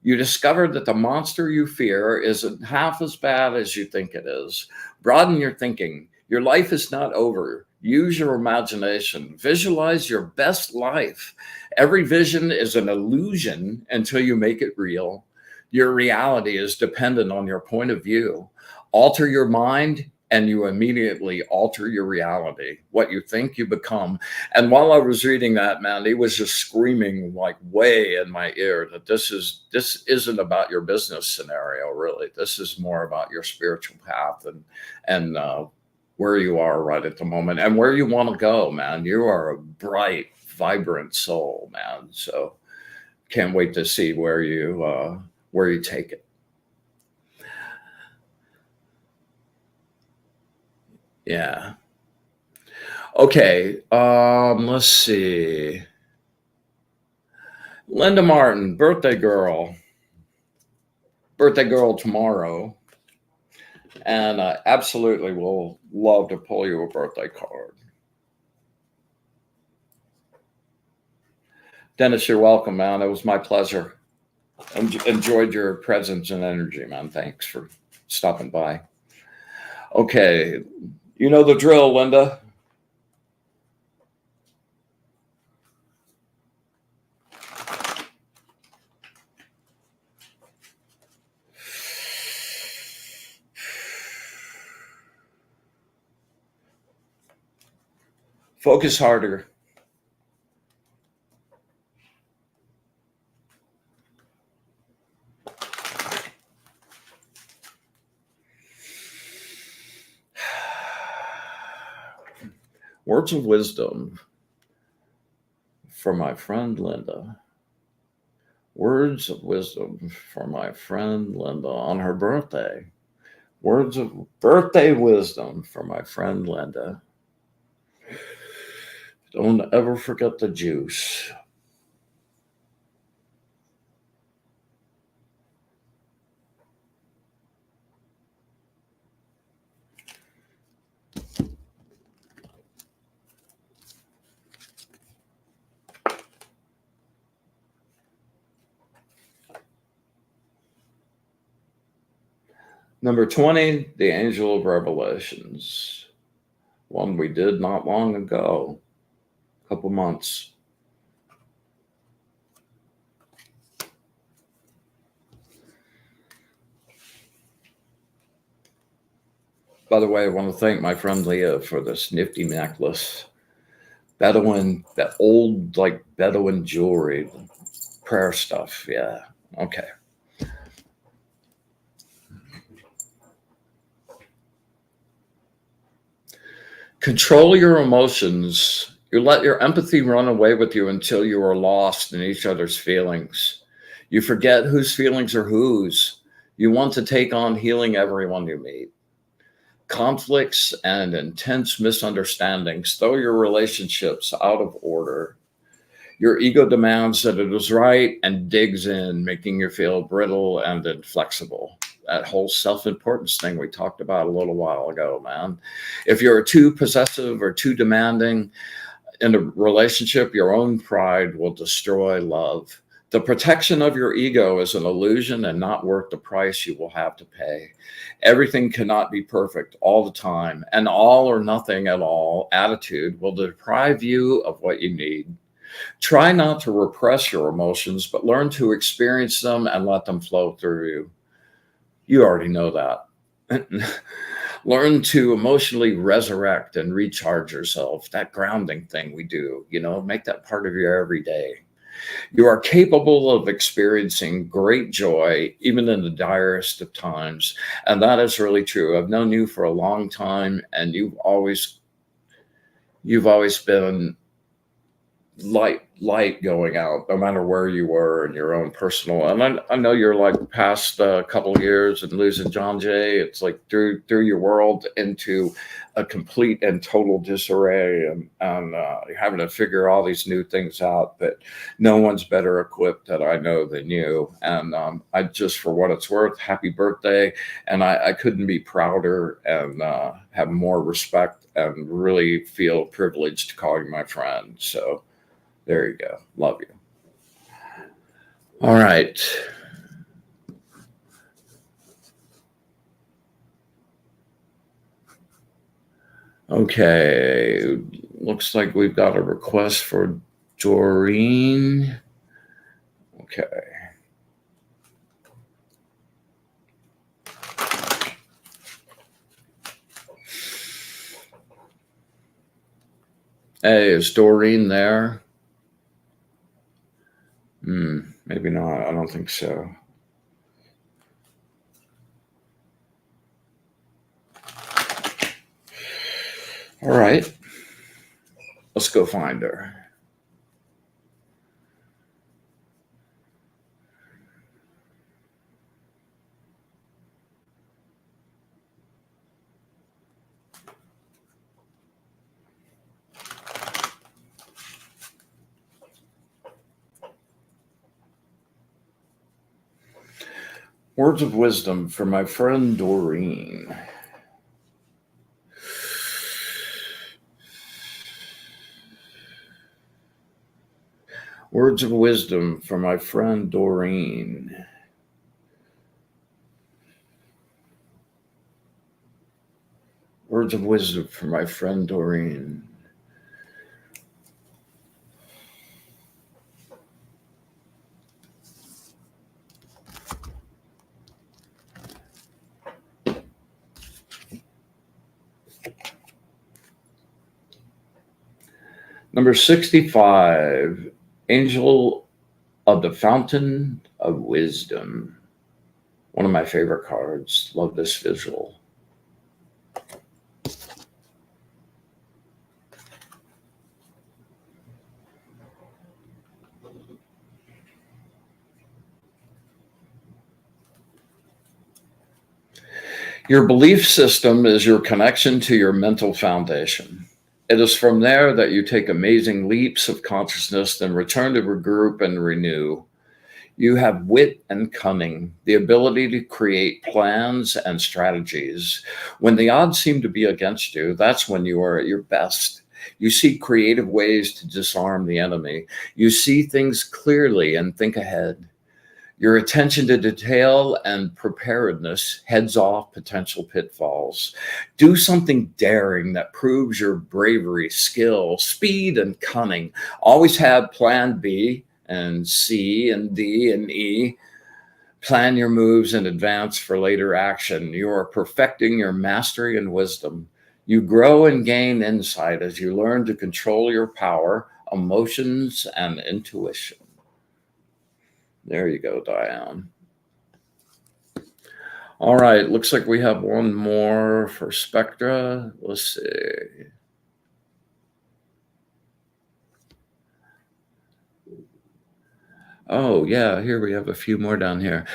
You discover that the monster you fear isn't half as bad as you think it is. Broaden your thinking. Your life is not over. Use your imagination. Visualize your best life. Every vision is an illusion until you make it real. Your reality is dependent on your point of view. Alter your mind, and you immediately alter your reality. What you think, you become. And while I was reading that, man, he was just screaming like way in my ear that this isn't about your business scenario, really. This is more about your spiritual path and where you are right at the moment and where you want to go, man. You are a bright, vibrant soul, man. So can't wait to see where you take it. Yeah. Okay. Let's see. Linda Martin, birthday girl tomorrow. And I absolutely will love to pull you a birthday card. Dennis, you're welcome, man. It was my pleasure. Enjoyed your presence and energy, man. Thanks for stopping by. Okay. You know the drill, Linda. Focus harder. Words of wisdom for my friend Linda. Words of wisdom for my friend Linda on her birthday. Words of birthday wisdom for my friend Linda. Don't ever forget the juice. Number 20, the angel of revelations. One we did not long ago, a couple months. By the way, I want to thank my friend Leah for this nifty necklace. Bedouin, that old like Bedouin jewelry, prayer stuff. Yeah. Okay. Control your emotions. You let your empathy run away with you until you are lost in each other's feelings. You forget whose feelings are whose. You want to take on healing everyone you meet. Conflicts and intense misunderstandings throw your relationships out of order. Your ego demands that it is right and digs in, making you feel brittle and inflexible. That whole self-importance thing we talked about a little while ago, man. If you're too possessive or too demanding in a relationship, your own pride will destroy love. The protection of your ego is an illusion and not worth the price you will have to pay. Everything cannot be perfect all the time, and all or nothing at all attitude will deprive you of what you need. Try not to repress your emotions, but learn to experience them and let them flow through you. You already know that. Learn to emotionally resurrect and recharge yourself. That grounding thing we do, make that part of your everyday. You are capable of experiencing great joy, even in the direst of times. And that is really true. I've known you for a long time, and you've always been light going out, no matter where you were in your own personal. And I know you're like past a couple of years and losing John Jay. It's like threw your world into a complete and total disarray, and you're having to figure all these new things out. But no one's better equipped that I know than you. And I just, for what it's worth, happy birthday. And I couldn't be prouder and have more respect and really feel privileged to call you my friend. So there you go. Love you. All right. Okay. Looks like we've got a request for Doreen. Okay. Hey, is Doreen there? Maybe not. I don't think so. All right. Let's go find her. Words of wisdom for my friend Doreen. Words of wisdom for my friend Doreen. Words of wisdom for my friend Doreen. Number 65, Angel of the Fountain of Wisdom. One of my favorite cards. Love this visual. Your belief system is your connection to your mental foundation. It is from there that you take amazing leaps of consciousness, then return to regroup and renew. You have wit and cunning, the ability to create plans and strategies. When the odds seem to be against you, that's when you are at your best. You see creative ways to disarm the enemy. You see things clearly and think ahead. Your attention to detail and preparedness heads off potential pitfalls. Do something daring that proves your bravery, skill, speed, and cunning. Always have plan B and C and D and E. Plan your moves in advance for later action. You are perfecting your mastery and wisdom. You grow and gain insight as you learn to control your power, emotions, and intuition. There you go, Diane. All right, looks like we have one more for Spectra. Let's see. Oh, yeah, here we have a few more down here.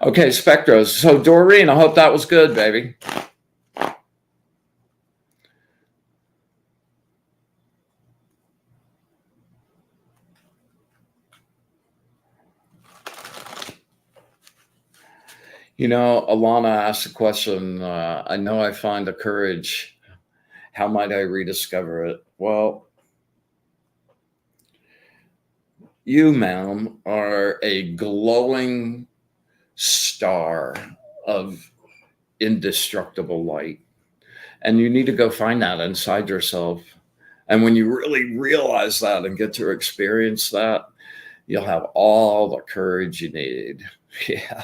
Okay, Spectra. So, Doreen, I hope that was good, baby. You know, Alana asked a question. I know I find the courage. How might I rediscover it? Well, you, ma'am, are a glowing star of indestructible light. And you need to go find that inside yourself. And when you really realize that and get to experience that, you'll have all the courage you need. Yeah.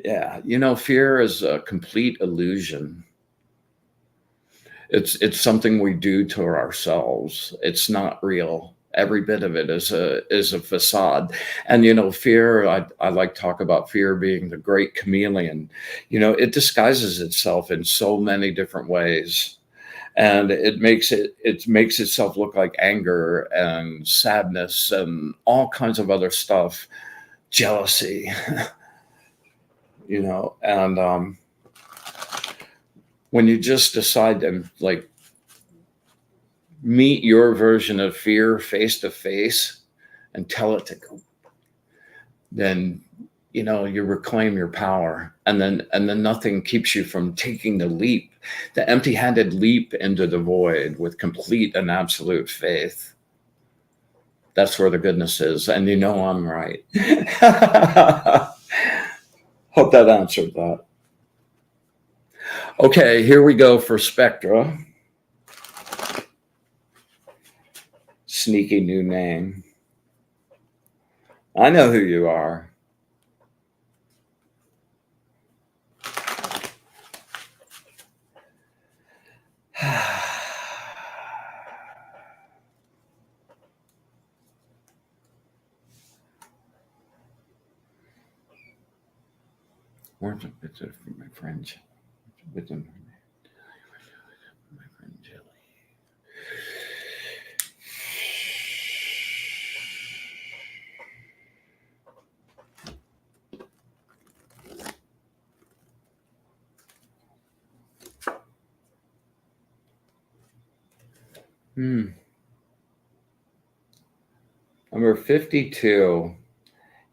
Yeah. You know, fear is a complete illusion. It's something we do to ourselves. It's not real. Every bit of it is a facade. And you know, fear, I like to talk about fear being the great chameleon. You know, it disguises itself in so many different ways. and it makes itself look like anger and sadness and all kinds of other stuff, jealousy, and when you just decide to like meet your version of fear face to face and tell it to go, then you reclaim your power, and then nothing keeps you from taking the empty-handed leap into the void with complete and absolute faith. That's where the goodness is, and I'm right. Hope that answered that. Okay, here we go for Spectra. Sneaky new name. I know who you are. Where's it from my friend? With them. My friend Jelly. Number 52,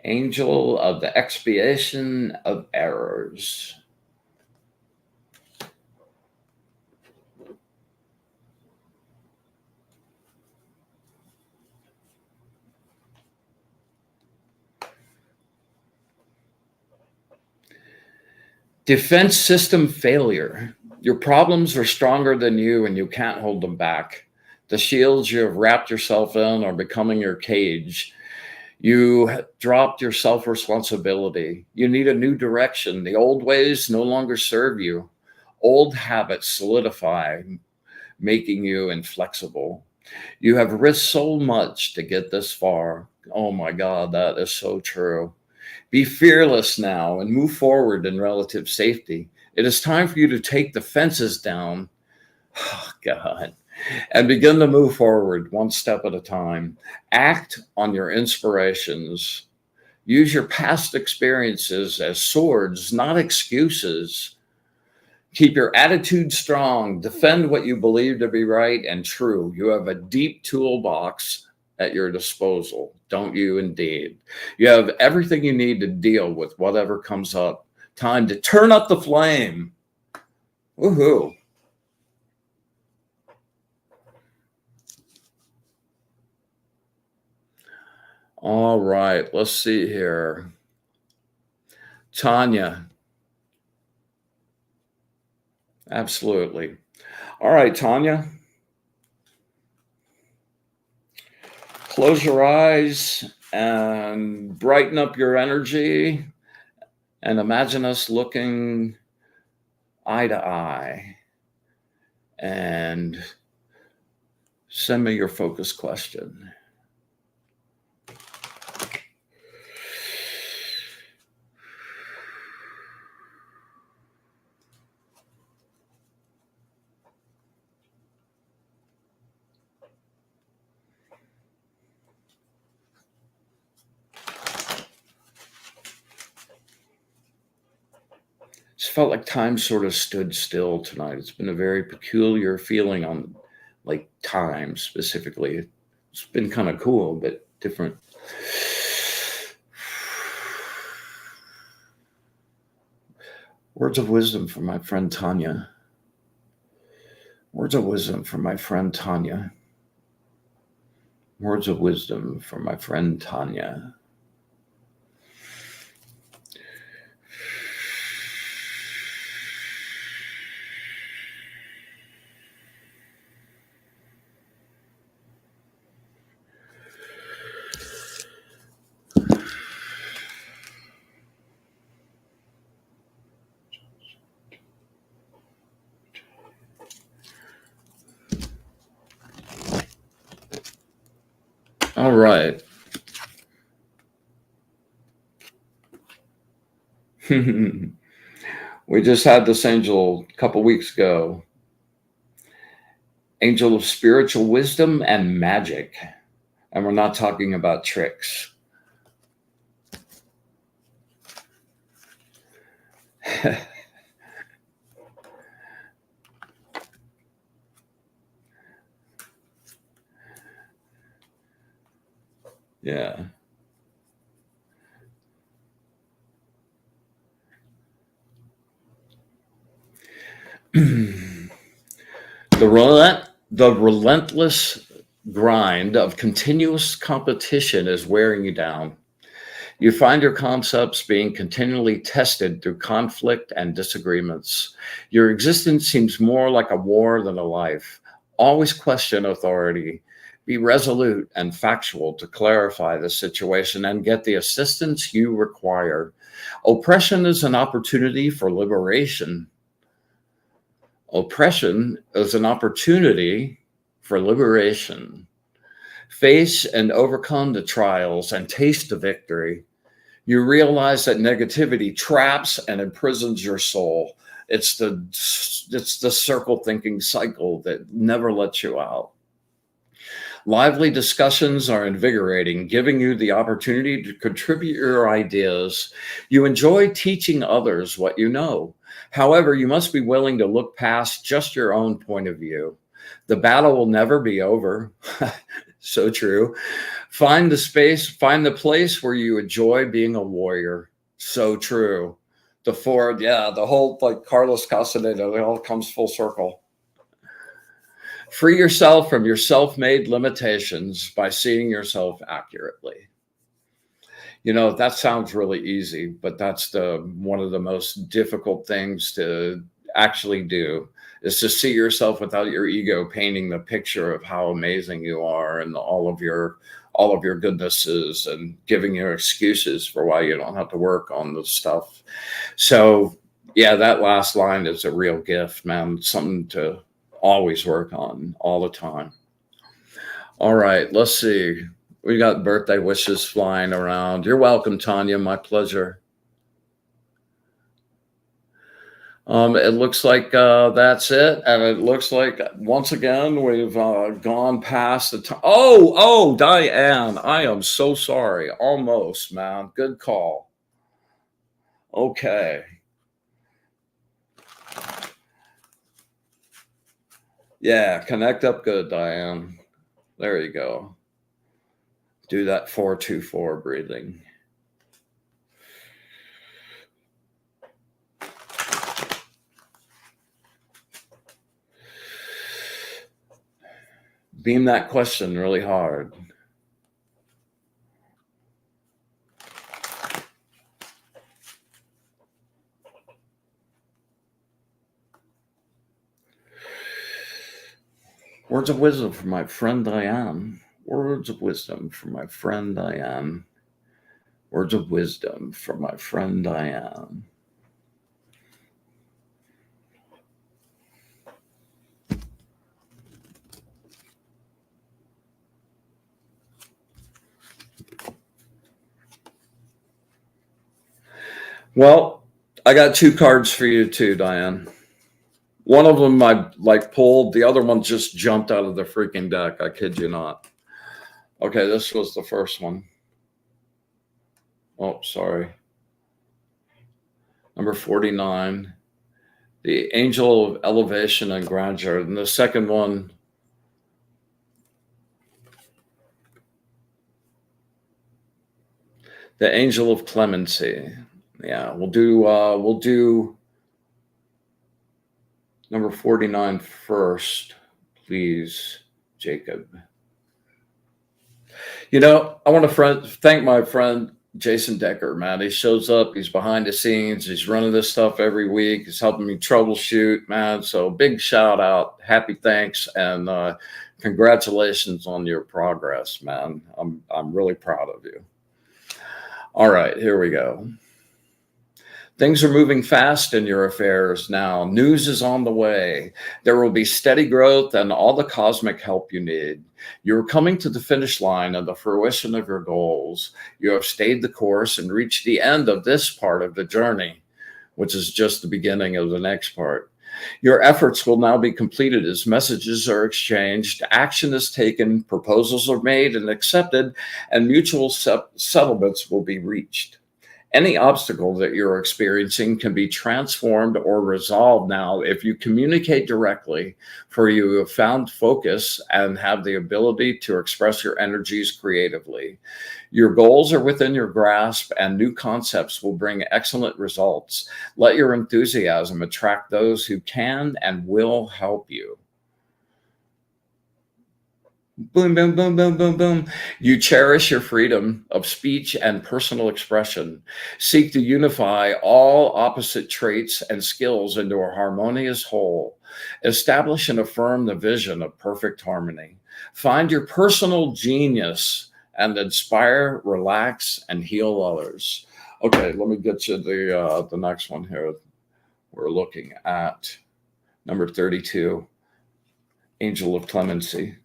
Angel of the Expiation of Errors. Defense system failure. Your problems are stronger than you, and you can't hold them back. The shields you have wrapped yourself in are becoming your cage. You dropped your self-responsibility. You need a new direction. The old ways no longer serve you. Old habits solidify, making you inflexible. You have risked so much to get this far. Oh my God, that is so true. Be fearless now and move forward in relative safety. It is time for you to take the fences down. Oh, God. And begin to move forward one step at a time. Act on your inspirations. Use your past experiences as swords, not excuses. Keep your attitude strong. Defend what you believe to be right and true. You have a deep toolbox at your disposal, don't you indeed? You have everything you need to deal with whatever comes up. Time to turn up the flame. Woohoo. All right, let's see here. Tanya. Absolutely. All right, Tanya. Close your eyes and brighten up your energy and imagine us looking eye to eye, and send me your focus question. It's felt like time sort of stood still tonight. It's been a very peculiar feeling on like time specifically. It's been kind of cool, but different. Words of wisdom from my friend Tanya. Words of wisdom from my friend Tanya. Words of wisdom from my friend Tanya. All right. We just had this angel a couple weeks ago, Angel of spiritual wisdom and magic. And we're not talking about tricks. Yeah. The relentless grind of continuous competition is wearing you down. You find your concepts being continually tested through conflict and disagreements. Your existence seems more like a war than a life. Always question authority. Be resolute and factual to clarify the situation and get the assistance you require. Oppression is an opportunity for liberation. Oppression is an opportunity for liberation. Face and overcome the trials and taste the victory. You realize that negativity traps and imprisons your soul. It's the circle thinking cycle that never lets you out. Lively discussions are invigorating, giving you the opportunity to contribute your ideas. You enjoy teaching others what you know. However, you must be willing to look past just your own point of view. The battle will never be over. So true. Find the place where you enjoy being a warrior. So true. The whole like Carlos Castaneda, it all comes full circle. Free yourself from your self-made limitations by seeing yourself accurately. You know, that sounds really easy, but that's one of the most difficult things to actually do, is to see yourself without your ego painting the picture of how amazing you are and all of your goodnesses and giving you excuses for why you don't have to work on this stuff. So yeah, that last line is a real gift, man. Something to always work on all the time. All right, let's see. We got birthday wishes flying around. You're welcome, Tanya. My pleasure. It looks like that's it. And it looks like, once again, we've gone past the time. Oh, Diane, I am so sorry. Almost, man. Good call. Okay. Yeah, connect up good, Diane. There you go. Do that 4-2-4 breathing. Beam that question really hard. Words of wisdom from my friend Diane. Words of wisdom from my friend Diane. Words of wisdom from my friend Diane. Well, I got 2 cards for you too, Diane. One of them I pulled, the other one just jumped out of the freaking deck. I kid you not. Okay, this was the first one. Oh, sorry. Number 49, the Angel of Elevation and Grandeur. And the second one, the Angel of Clemency. Yeah, we'll do number 49 first, please, Jacob. You know, I want to thank my friend Jason Decker, man. He shows up, he's behind the scenes, he's running this stuff every week, he's helping me troubleshoot, man. So big shout out, happy thanks, and congratulations on your progress, man. I'm really proud of you. All right, here we go. Things are moving fast in your affairs now. News is on the way. There will be steady growth and all the cosmic help you need. You're coming to the finish line of the fruition of your goals. You have stayed the course and reached the end of this part of the journey, which is just the beginning of the next part. Your efforts will now be completed as messages are exchanged, action is taken, proposals are made and accepted, and mutual settlements will be reached. Any obstacle that you're experiencing can be transformed or resolved now if you communicate directly, for you have found focus and have the ability to express your energies creatively. Your goals are within your grasp, and new concepts will bring excellent results. Let your enthusiasm attract those who can and will help you. Boom, boom, boom, boom, boom, boom. You cherish your freedom of speech and personal expression. Seek to unify all opposite traits and skills into a harmonious whole. Establish and affirm the vision of perfect harmony. Find your personal genius and inspire, relax, and heal others. Okay, let me get you the next one here. We're looking at number 32, Angel of Clemency.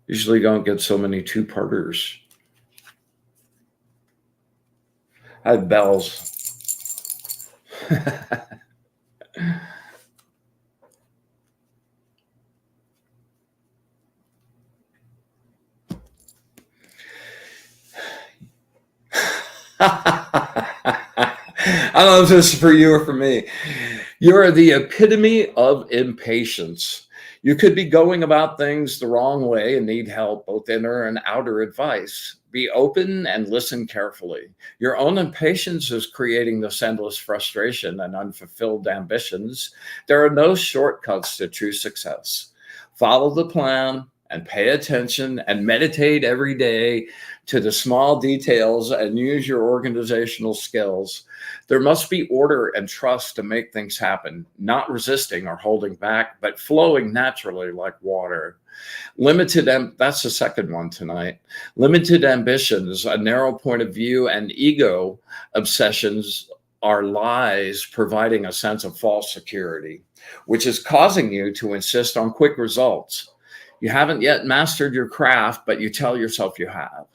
Usually don't get so many two-parters. I have bells. I don't know if this is for you or for me. You're the epitome of impatience. You could be going about things the wrong way and need help, both inner and outer advice. Be open and listen carefully. Your own impatience is creating this endless frustration and unfulfilled ambitions. There are no shortcuts to true success. Follow the plan and pay attention and meditate every day to the small details and use your organizational skills. There must be order and trust to make things happen, not resisting or holding back, but flowing naturally like water. That's the second one tonight. Limited ambitions, a narrow point of view, and ego obsessions are lies providing a sense of false security, which is causing you to insist on quick results. You haven't yet mastered your craft, but you tell yourself you have.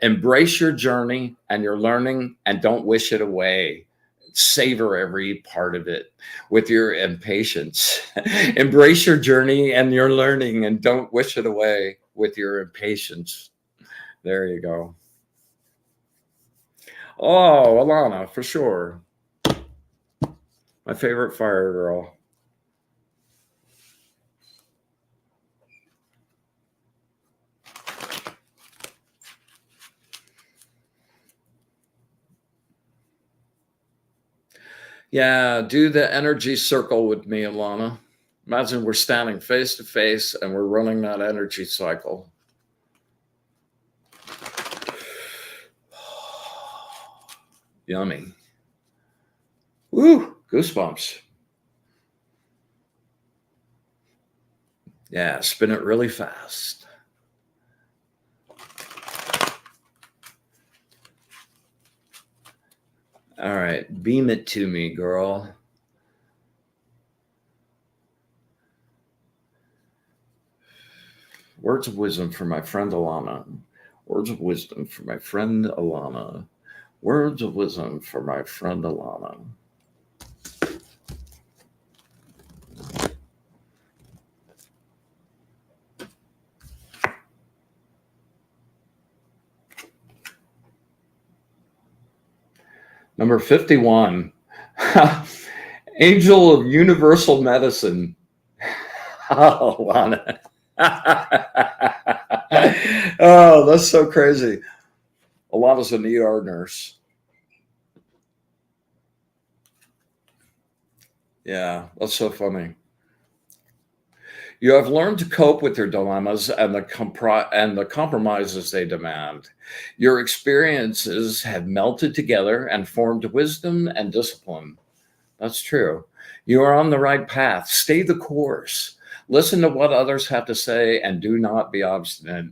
Embrace your journey and your learning and don't wish it away. Savor every part of it with your impatience. Embrace your journey and your learning and don't wish it away with your impatience. There you go. Oh, Alana, for sure. My favorite fire girl. Yeah, do the energy circle with me, Alana. Imagine we're standing face to face and we're running that energy cycle. Yummy. Woo, goosebumps. Yeah, spin it really fast. All right, beam it to me, girl. Words of wisdom for my friend Alana. Words of wisdom for my friend Alana. Words of wisdom for my friend Alana. Number 51, Angel of Universal Medicine. Oh, Alana. Oh, that's so crazy. Alana's an ER nurse. Yeah, that's so funny. You have learned to cope with your dilemmas and the compromises they demand. Your experiences have melted together and formed wisdom and discipline. That's true. You are on the right path. Stay the course. Listen to what others have to say and do not be obstinate.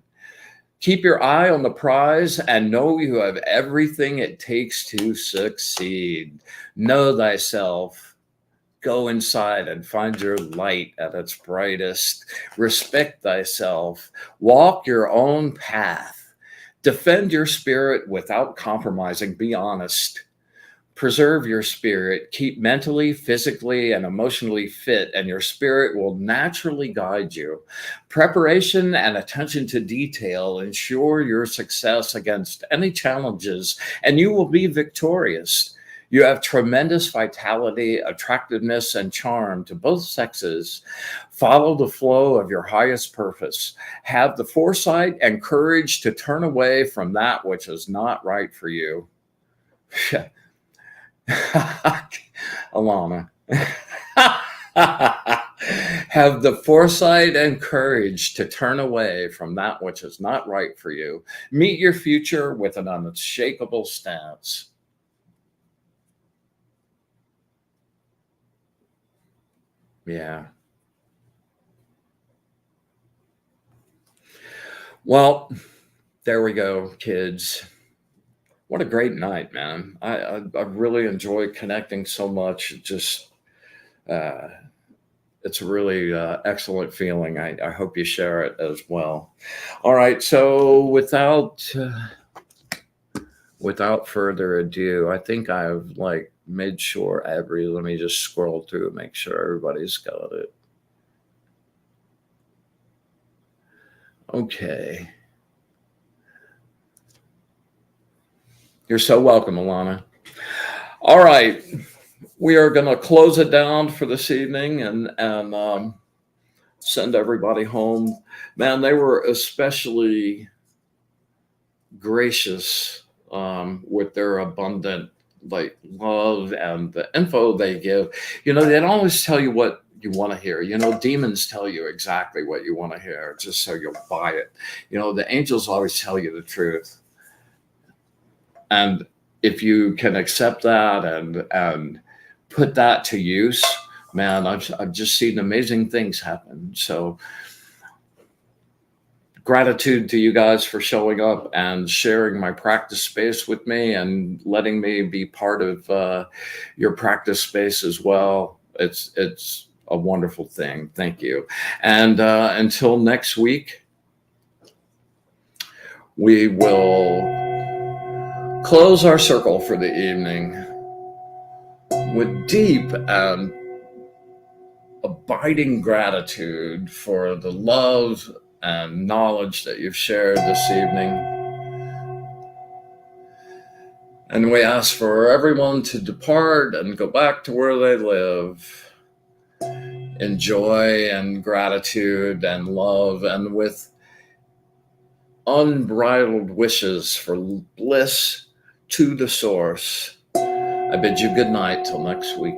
Keep your eye on the prize and know you have everything it takes to succeed. Know thyself. Go inside and find your light at its brightest. Respect thyself. Walk your own path. Defend your spirit without compromising. Be honest. Preserve your spirit, keep mentally, physically, and emotionally fit, and your spirit will naturally guide you. Preparation and attention to detail ensure your success against any challenges, and you will be victorious. You have tremendous vitality, attractiveness, and charm to both sexes. Follow the flow of your highest purpose. Have the foresight and courage to turn away from that which is not right for you. Alana. Have the foresight and courage to turn away from that which is not right for you. Meet your future with an unshakable stance. Yeah. Well, there we go, kids. What a great night, man. I really enjoy connecting so much. Just uh, it's a really excellent feeling. I hope you share it as well. All right, so without further ado, I think I've like made sure let me just scroll through and make sure everybody's got it. Okay. You're so welcome, Alana. All right. We are going to close it down for this evening and send everybody home. Man, they were especially gracious with their abundant like love and the info they give. They don't always tell you what you want to hear. Demons tell you exactly what you want to hear just so you'll buy it. The angels always tell you the truth. And if you can accept that and put that to use, man, I've just seen amazing things happen. So gratitude to you guys for showing up and sharing my practice space with me and letting me be part of your practice space as well. It's a wonderful thing. Thank you. And until next week, we will close our circle for the evening with deep and abiding gratitude for the love and knowledge that you've shared this evening. And we ask for everyone to depart and go back to where they live in joy and gratitude and love, and with unbridled wishes for bliss to the source. I bid you good night till next week.